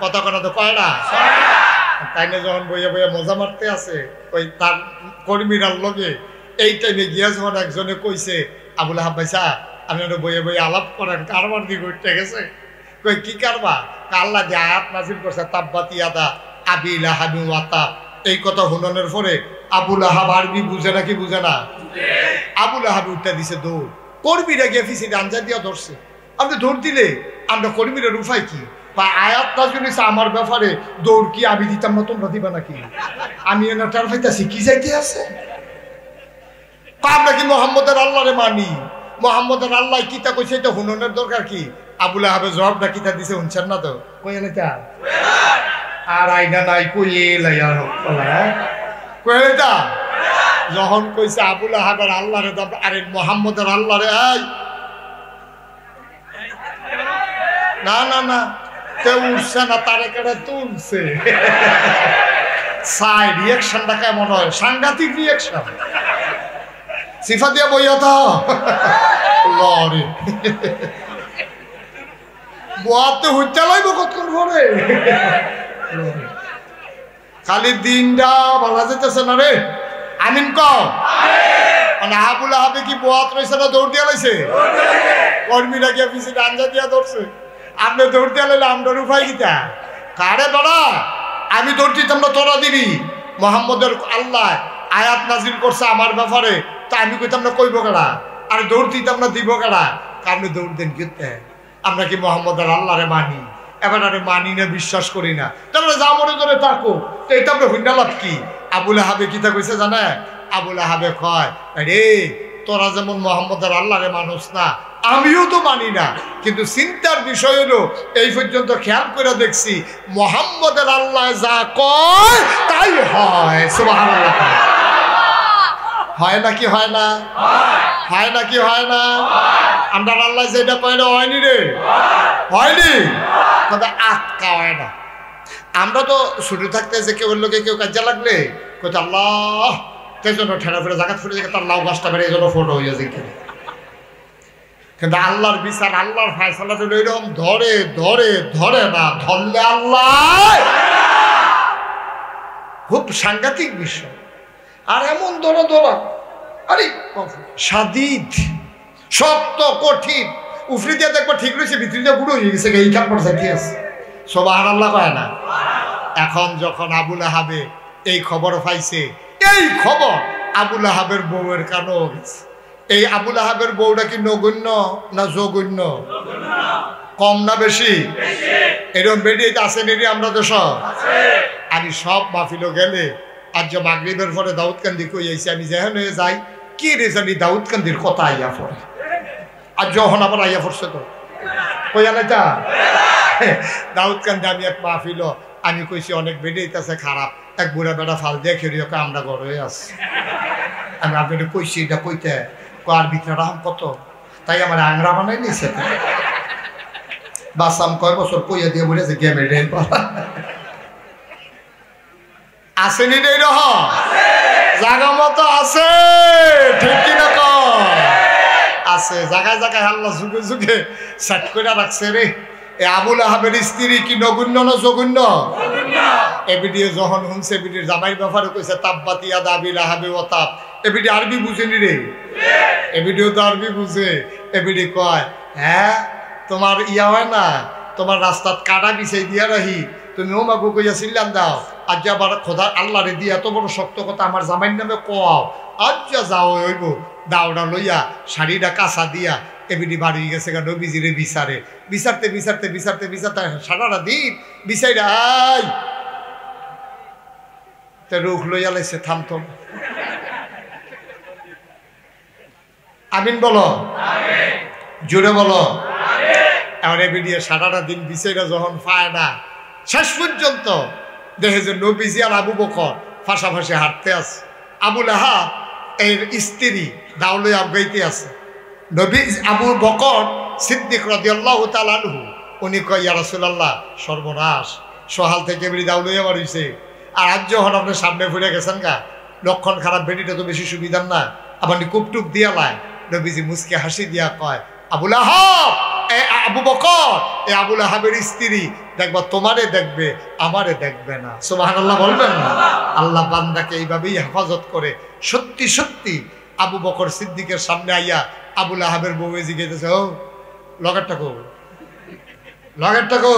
কথা কথা তো কয়টা, তাই না? যখন বইয়া বইয়া মজা মারতে আছে ওই তার কর্মীরার লগে, এই টাইমে গিয়া যখন একজনে কইছে, আবুল আহাব ভাইসা আমি বইয়ে বইয়ে আলাপ করেন, কারবার দিকে উঠতে গেছে। কই কি কারবা? আল্লাহ যে আয়াত নাযিল করছে, তাব্বাত ইয়াদা আবি লাহাবি ওয়া তাব, এই কথা হুননের পরে আবুল আহাব আরবি বুঝে নাকি বুঝে না, আবুল আহাব উঠতে দিছে দৌড়। কর্মীরা গিয়ে ফিসিতে আঞ্জা দিয়া ধরছে। আপনি দৌড় দিলে আমরা কর্মীরা রুফাই কি? আয়াত নাযিল হইছে আমার ব্যাপারে, দৌড় কি আমি দিতাম না, তোমরা দিবা নাকি? আমি এনে টার ফাইতাছি কি যাইতে আছে? আমরা কি মোহাম্মদের আল্লাহরে মানি? মোহাম্মদের আল্লাহ কিতা কইছে এটা হুননের দরকার কি? আবুল আহাবের জবাবটা কিতা দিছে শুনছেন না তো? কইলে তা আর আইনা নাই কইলে আর কইলে তা যখন কইছে আবুল আহাবের আল্লাহরে, আরে মোহাম্মদের আল্লাহরে, এই না না না তে উঠছে না, তারে কেটে তুলছে। সাই রিয়াকশনটা কেমন হয়? সাংঘাতিক রিয়াকশন। সিফা দিয়া বইয়া থা লরে বোয়াতে হইতে লাইব কতক্ষণ পরে, খালি দিনটা ভালো যেতেছে না রে। আমিন কও। মানে আবুল আহাবে কি বোয়াত রয়েছে না দৌড় দিয়া লাইছে? কর্মীরা গিয়া পিছিয়ে আঞ্জা দিয়া ধরছে। আপনি দৌড় দিয়া লাইলে আমরা রুফাই গীতা কারে বড়া? আমি দৌড় দিতাম না, তোরা দিবি। মোহাম্মদের আল্লাহ আয়াত নাজিল করছে আমার ব্যাপারে, তা আমি কইতাম না কইব কেডা? আর দৌড় দিতাম না দিব কেডা? আপনি দৌড় দেন কিতে? আমরা কি মোহাম্মদের আল্লাহরে মানি? এবার আরে মানি না, বিশ্বাস করি না, তাহলে যা মনে ধরে তাকো। তো এটা আমরা হুন্ডা লাভ কি? আবুল আহাবে কিতা কইছে জানে? আবুল আহাবে কয়, রে তোরা যেমন মোহাম্মদের আল্লাহরে মানুষ না, আমিও তো মানি না, কিন্তু চিন্তার বিষয় হলো এই পর্যন্ত খেয়াল করে দেখছি মোহাম্মদের আল্লাহ যা কয় তাই হয়। সুবহানাল্লাহ। হয় নাকি হয় না? হয় নাকি হয় না? আমরা আল্লাহ যেটা কয় না হয়নি রে, হয়নি, তবে আটকা হয় না। আমরা তো শুরু থাকতে যে কেউ লোকে কেউ কাজে লাগলে কোথাও আল্লাহ সেই জন্য ঠেলা ফেলে জায়গা ফুটে যায়, তার লাউ গাছটা বেড়ে এই জন্য ফটো হয়ে যায়। কিন্তু আল্লাহর বিচার, আল্লাহর ফায়সালা হলো এরকম ধরে ধরে ধরে না, ধরলে আল্লাহ খুব সাংঘাতিক বিষয়। আর এমন ধরা ধরা, আরে সাদিদ শক্ত কঠিন, উফরি দিয়ে দেখবো ঠিক রয়েছে, ভিতরে দিয়ে বুড়ো হয়ে গেছে, এই কাপড় সাথে আছে। সুবহানাল্লাহ কয় না? এখন যখন আবুল আহাবে এই খবর পাইছে, এই খবর আবুল আহাবের বউয়ের কানেও গেছে। এই আবুল আহাবের বউটা কি নগণ্য না জঘন্য? কম না বেশি? এরকম বেরিয়ে আছে নেই আমরা দেশ। আমি সব মাহফিলও গেলে আজ যে মাগরিবের পরে দাউদকান্দি কই আইছি, আমি যেখানে যাই কি রে জানি দাউদকান্দির কথা আইয়া পড়ে। আর যখন আবার আইয়া পড়ছে তো কইয়া না তা দাউদকান্দি আমি এক মাহফিল, আমি কইছি অনেক বেরিয়েছে খারাপ, এক বুড়া বেড়া ফাল দিয়ে খেয়ে আমরা ঘরে আছি। আমি আপনাকে কইছি এটা কইতে আর ভিতরে রাম কত, তাই আমার আংরা বানাই নিছে। বাসাম কয় বছর কইয়া দিয়ে বলেছে গেমে রেল আসেনি রে, রহ জায়গা মতো আছে, ঠিক কিনা কয় আছে, জায়গায় জায়গায় আল্লাহ যুগে যুগে সেট করে রাখছে রে। এ আবুল আহাবের স্ত্রী কি নগণ্য না জঘন্য? এ ভিডিও যখন শুনছে, ভিডিওর জামাইর ব্যাপারে কইছে তাব্বাত ইয়াদা আবি লাহাবি ওয়া তাব, এ ভিডিও আরবি বুঝেনি রে, এ ভিডিও তো আরবি বুঝে। এ ভিডিও কয়, হ্যাঁ তোমার ইয়া হয় না, তোমার রাস্তাত কাটা বিছাই দিয়া রাহি, তুমি ও মাগু কইয়া সিল্লান দাও, আজ আবার খোদা আল্লাহ রে দিয়ে এত বড় শক্ত কথা আমার জামাইর নামে কোয়াও, আজ যা যাও হইব দাওড়া লইয়া শাড়িটা কাঁচা দিয়া এমনি বাড়ি গেছে গা নবীজিরে বিচারে বিচারতে বিচারতে বিচারতে বিচারতে সারাটা দিন বিচাইরা আই তে রুখ লইয়া লাইছে থামতো আমিন বলো জোরে বলো এবার এমনি সারাটা দিন বিচাইরা যখন পায় না শেষ পর্যন্ত দেখে যে নবীজি আর আবু বকর পাশাপাশি হাঁটতে আছে আবুল আহাব এর স্ত্রী দাউলে আবগাইতে আছে নবী আবু বকর সিদ্দিক রাদিয়াল্লাহু তাআলা আনহু উনি কয় ইয়া রাসূলুল্লাহ সর্বনাশ সহাল থেকে বেরি দাউলে আবার হইছে আর আজ যখন আপনি সামনে ফিরে গেছেন গা লক্ষণ খারাপ বেটিটা তো বেশি সুবিধার না আবার কুপটুপ দিয়া লাই নবীজি মুসকে হাসি দিয়া কয় আবুল আহাব আবু বকর এই আবুল আহাবের স্ত্রী দেখবা তোমারে দেখবে আমারে দেখবে না সুবহানাল্লাহ বলবেন না আল্লাহ বান্দাকে এইভাবেই হেফাজত করে সত্যি সত্যি আবু বকর সিদ্দিকের সামনে আইয়া আবুল আহাবের বউ জিজ্ঞেস ও লগেরটা কো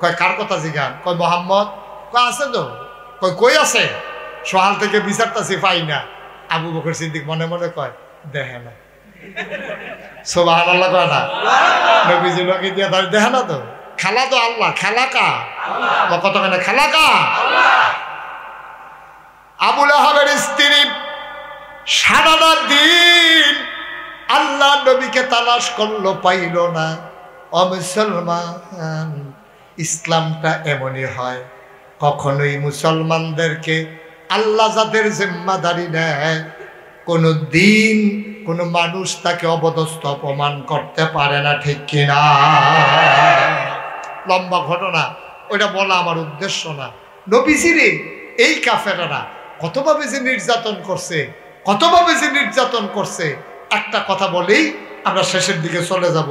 কয় কার কথা জিজ্ঞান কয় মোহাম্মদ কয় আছে তো কই আছে সোহাল থেকে বিচারতাছি পাই না আবু বকর সিদ্দিক মনে মনে কয় দেখে না সুবহানাল্লাহ কয় না নবীজি লোকে দিয়া দেখে না তো খেলা তো আল্লাহ খেলা কা কত কেন খেলা কা আবুল আহাবের স্ত্রী সারাটা দিন আল্লাহ নবীকে তালাশ করলো পাইল না ও মুসলমান ইসলামটা এমনই হয় কখনোই মুসলমানদেরকে আল্লাহ যাদের জিম্মাদারি নেয় কোনো দিন কোনো মানুষ তাকে অবদস্থ অপমান করতে পারে না ঠিক কিনা লম্বা ঘটনা ওইটা বলা আমার উদ্দেশ্য না নবীজিরে এই কাফেররা কতভাবে যে নির্যাতন করছে একটা কথা বলেই আমরা শেষের দিকে চলে যাব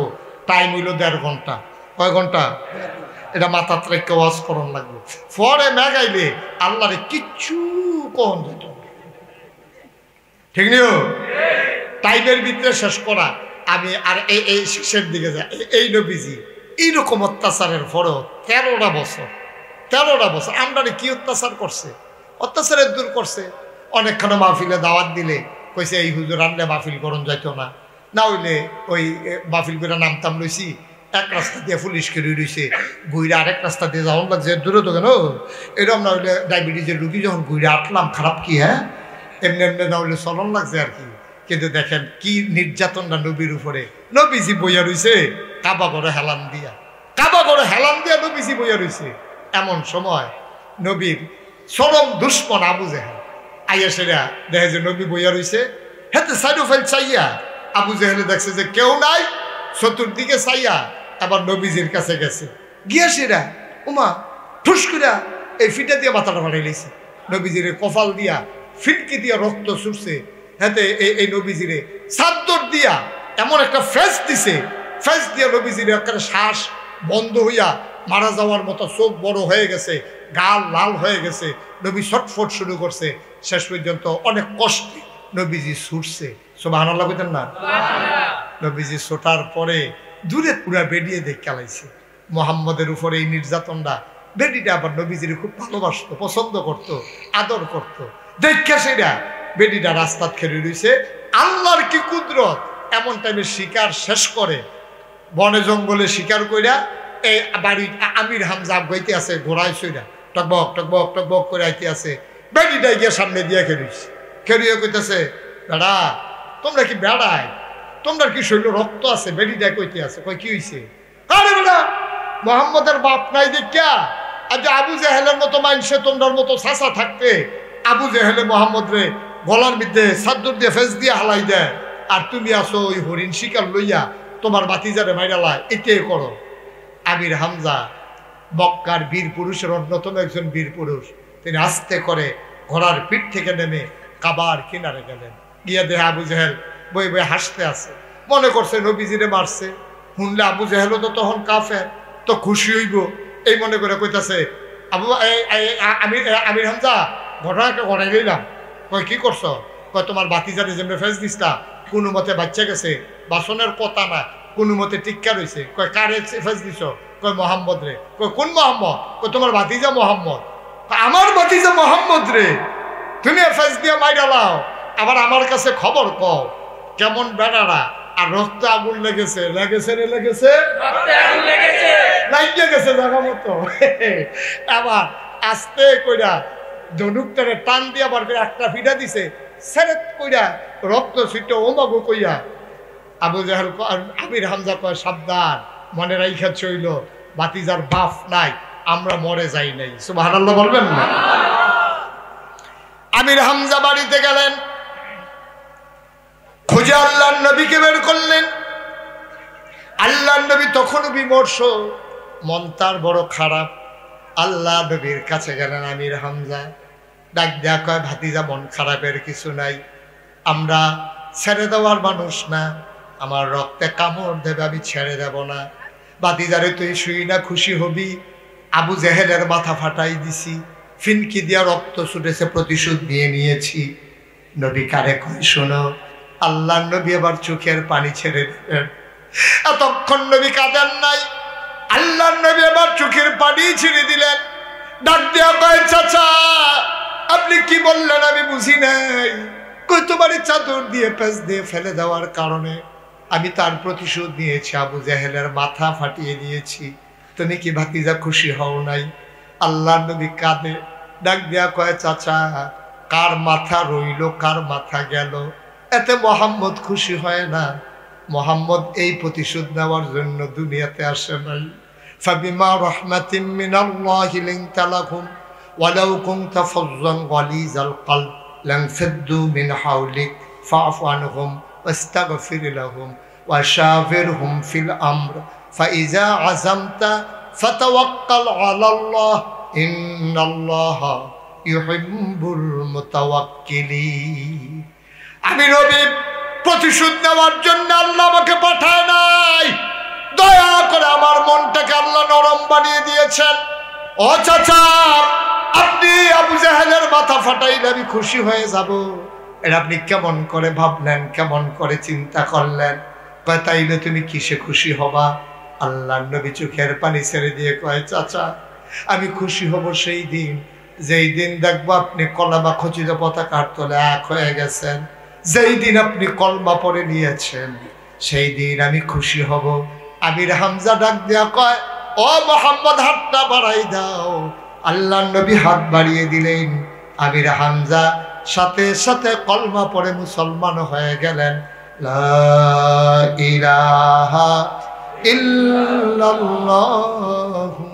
টাইম হইল 1.5 ঘন্টা কয় ঘন্টা এটা মাথা রেখে ওয়াজ করন লাগবে পরে মেঘাইলে আল্লাহরে কিচ্ছু কন যেত ঠিক নিও টাইমের ভিতরে শেষ করা আমি আর এই শেষের দিকে যাই এই নবীজি এইরকম অত্যাচারের পরেও 13টা বছর আমরা কি অত্যাচার করছে অত্যাচারের দূর করছে অনেকখানে মাহফিলে দাওয়াত দিলে কইছে এই হুজুর আনলে মাহফিল করন যাইতো না হইলে ওই মাহফিল করে নামতাম লইছি এক রাস্তা দিয়ে পুলিশ কেড়ে রয়েছে ঘুরে আরেক রাস্তা দিয়ে যাওয়ান লাগছে দূরে তো কেন এরকম না হইলে ডায়াবেটিসের রুগী যখন ঘুরে আটলাম খারাপ কি হ্যাঁ এমনি না হইলে চলন লাগছে আর কি কিন্তু দেখেন কি নির্যাতনটা নবীর উপরে নবীজি বইয়া রইছে কাবা করে হেলান দিয়া নবীজি বইয়া রইছে এমন সময় নবীর চরম দুশ্মন আবু জেহেল আইয়া সেরা দেখে যে নবী বইয়া রইছে হেতে সাইডু ফেল চাইয়া আবু জেহেলে দেখছে যে কেউ নাই চতুর্দিকে চাইয়া আবার নবীজির কাছে গেছে গিয়া সেরা উমা ঠুস করিয়া এই ফিটা দিয়ে মাথাটা বাড়াই লাইছে নবীজিরে কপাল দিয়া ফিটকি দিয়া রক্ত ছুটছে হাতে এই নবীজিরে চাদর দিয়া এমন একটা ফেস দিছে ফেস দিয়া নবীজিরে একটা শ্বাস বন্ধ হইয়া মারা যাওয়ার মতো চোখ বড় হয়ে গেছে গাল লাল হয়ে গেছে নবী ছটফট শুরু করছে শেষ পর্যন্ত অনেক কষ্টে নবীজি ছুটছে সুবহানাল্লাহ কইতেন না নবীজি ছোটার পরে দূরে পুরা বেরিয়ে দেখে চালাইছে মোহাম্মদের উপরে এই নির্যাতনটা বেডিটা আবার নবীজির খুব ভালোবাসতো পছন্দ করত আদর করত দেখে সেটা বেডিটা রাস্তা খেলে রয়েছে আল্লাহর কি কুদরত এমন টাইমে শিকার শেষ করে বনে জঙ্গলে শিকার কইরা এই বাড়ি আমির হামজা গাইতে আছে ঘোড়ায় সইরা টকবক টকবক টকবক করে আইতে আছে বেডিটা গিয়ে সামনে দিয়ে খেলিস খেলিয়ে কইতেছে বেড়া তোমরা কি বেড়ায় তোমরা কি শৈল রক্ত আছে বেডিটা কইতে আছে কই কি হইছে আরে বেড়া মোহাম্মদের বাপ নাই দেখা আজ আবু জেহেলের মতো মানুষে তোমরার মতো চাচা থাকতে আবু জেহেলে মোহাম্মদ রে গলার মধ্যে চাদর দিয়ে ফেস দিয়ে হালাই দেয় আর তুমি আসো ওই হরিণ শিকার লইয়া তোমার বাতিজারে মাইরালা এটাই করো আমির হামজা মক্কার বীর পুরুষের অন্যতম একজন বীর পুরুষ তিনি আস্তে করে ঘোড়ার পিঠ থেকে নেমে কাবার কিনারে গেলেন গিয়া দেহে আবু জেহেল বই বই হাসতে আছে মনে করছে নবীজিরে মারছে শুনলে আবু জেহেলও তো তখন কাফের তো খুশি হইব এই মনে করে কইতাছে আবু আমির হামজা ঘটনাটা ঘটাই লইলাম কই কি করছো কয় তোমার বাতিজারে যেমনি ফেস দিসটা কোনো মতে বাচ্চা গেছে বাসনের কথা না কোনো মতে টিক্কা রয়েছে কয় কারে ফেস দিছ কয় মোহাম্মদ রে কয় কোন মোহাম্মদ কয় তোমার ভাতিজা মোহাম্মদ আমার ভাতিজা মোহাম্মদ রে তুমি ফেস দিয়ে মাইরা লাও আবার আমার কাছে খবর কও কেমন বেড়ারা আর রক্ত আগুন লেগেছে লাগিয়ে গেছে জায়গা মতো। আবার আস্তে কইরা ধনুকটারে টান দিয়ে আবার একটা ফিটা দিছে সেরেত কইরা রক্ত ছিটে ওমাগো কইয়া আবু জাহেল আমির হামজা কয় সাবধান, মনে রাইখা চইল বাতিজার বাপ নাই, আমরা মরে যাই নাই। সুবহানাল্লাহ বলবেন না? আমির হামজা বাড়িতে গেলেন, খুঁজে আল্লাহর নবীকে বের করলেন। আল্লাহর নবী তখনও বিমর্ষ, মন তার বড় খারাপ। আল্লাহ নবীর কাছে গেলেন আমির হামজা, ডাক দেয়া কয় ভাতিজা মন খারাপের কিছু নাই, আমরা ছেড়ে দেওয়ার মানুষ না, আমার রক্তে কামড় দেবে, আমি ছেড়ে দেব না। ভাতিজারে তুই শুই না খুশি হবি, আবু জেহেলের মাথা ফাটাই দিছি, ফিনকি দিয়া রক্ত ছুটেছে, প্রতিশোধ নিয়ে নিয়েছি। নবী কারে কয় শোনো। আল্লাহ নবী আবার চোখের পানি ছেড়ে দিলেন। এতক্ষণ নবী কাঁদেন নাই, আল্লাহ নবী আবার চোখের পানি ছেড়ে দিলেন। ডাক দেয়া কয় চাচা আপনি কি বললেন আমি বুঝি নাই। কই তোমার চাদর দিয়ে পেঁচ দিয়ে ফেলে দেওয়ার কারণে আমি তার প্রতিশোধ নিয়েছি, আবু জেহেলের মাথা ফাটিয়ে দিয়েছি। তুমি কি ভাতিজা খুশি হও নাই? আল্লাহ নবী কাঁদে। ডাক দেয়া কয় চাচা কার মাথা রইল কার মাথা গেল, এতে মোহাম্মদ খুশি হয় না। মোহাম্মদ এই প্রতিশোধ নেওয়ার জন্য দুনিয়াতে আসে নাই। ফাবিমা রাহমাতিম মিনাল্লাহি লিনতা লাহুম ওয়ালাউ কুনতা ফাজ্জান গালিজাল কলব লানফাদ্দু মিন হাওলিক ফাআফু আনহুম ওয়াস্তাগফির লাহুম ওয়াশাবিরহুম ফিল আমর ফাইজা আযামতা ফাতাওয়াক্কাল আলাল্লাহ ইন্নাল্লাহা ইউহিব্বুল মুতাওয়াক্কিলিন। আমি নবী প্রতিশোধ নেওয়ার জন্য আল্লাহ আমাকে পাঠায় নাই, দয়া করে আমার মনটাকে আল্লাহ নরম বানিয়ে দিয়েছেন। ও চাচা আপনি আবু জেহেলের মাথা ফাটাইলে আমি খুশি হয়ে যাব, এটা আপনি কেমন করে ভাবলেন, কেমন করে চিন্তা করলেন? তাইলে তুমি কিসে খুশি হবা? আল্লাহ নবী চোখের পানি ছেড়ে দিয়ে কয় চাচা আমি খুশি হব সেই দিন যেই দিন দেখবো আপনি কলমা খচিত পতাকার তলে এক হয়ে গেছেন, যেই দিন আপনি কলমা পড়ে নিয়েছেন সেই দিন আমি খুশি হব। আমির হামজা ডাক দেয়া কয় ও মোহাম্মদ হাতটা বাড়াই দাও। আল্লাহ নবী হাত বাড়িয়ে দিলেন, আমির হামজা সাথে সাথে কলমা পড়ে মুসলমান হয়ে গেলেন। লা ইলাহা ইল্লাল্লাহু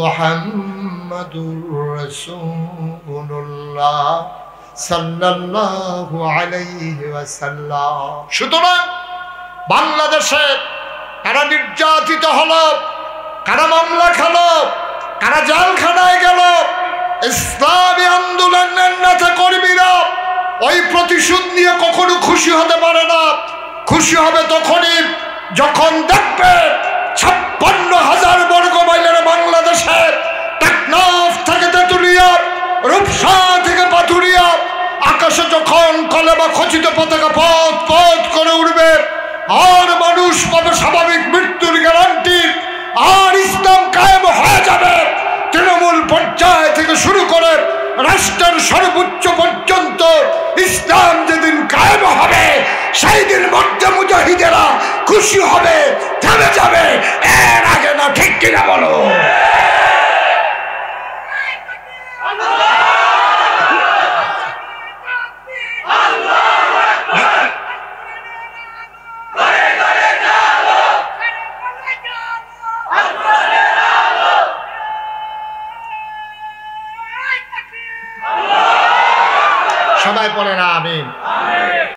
মুহাম্মাদুর রাসূলুল্লাহ সাল্লাল্লাহু আলাইহি ওয়াসাল্লাম। সুতরাং বাংলাদেশে কারা নির্যাতিত হলো, কারা মামলা খেলো, কারা জেলখানায় গেল, ইসলামী আন্দোলনের নেতা কর্মীরা ওই প্রতিশোধ নিয়ে কখনো খুশি হতে পারে না। খুশি হবে তখনই যখন দেখবে 56,000 বর্গ মাইলের বাংলাদেশে টেকনাফ থেকে তেতুলিয়া, রূপসা থেকে পাথুরিয়া আকাশে যখন কলেমা খচিত পতাকা পথ পথ করে উঠবে, আর মানুষ পাবে স্বাভাবিক মৃত্যুর গ্যারান্টি, আর ইসলাম কায়েম হয়ে যাবে। তৃণমূল পর্যায় থেকে শুরু করে রাষ্ট্রের সর্বোচ্চ পর্যন্ত ইসলাম যেদিন কায়েম হবে সেই দিন মধ্যে মুজাহিদেরা খুশি হবে, থেমে যাবে। এর আগে না, ঠিক কিনা বলো?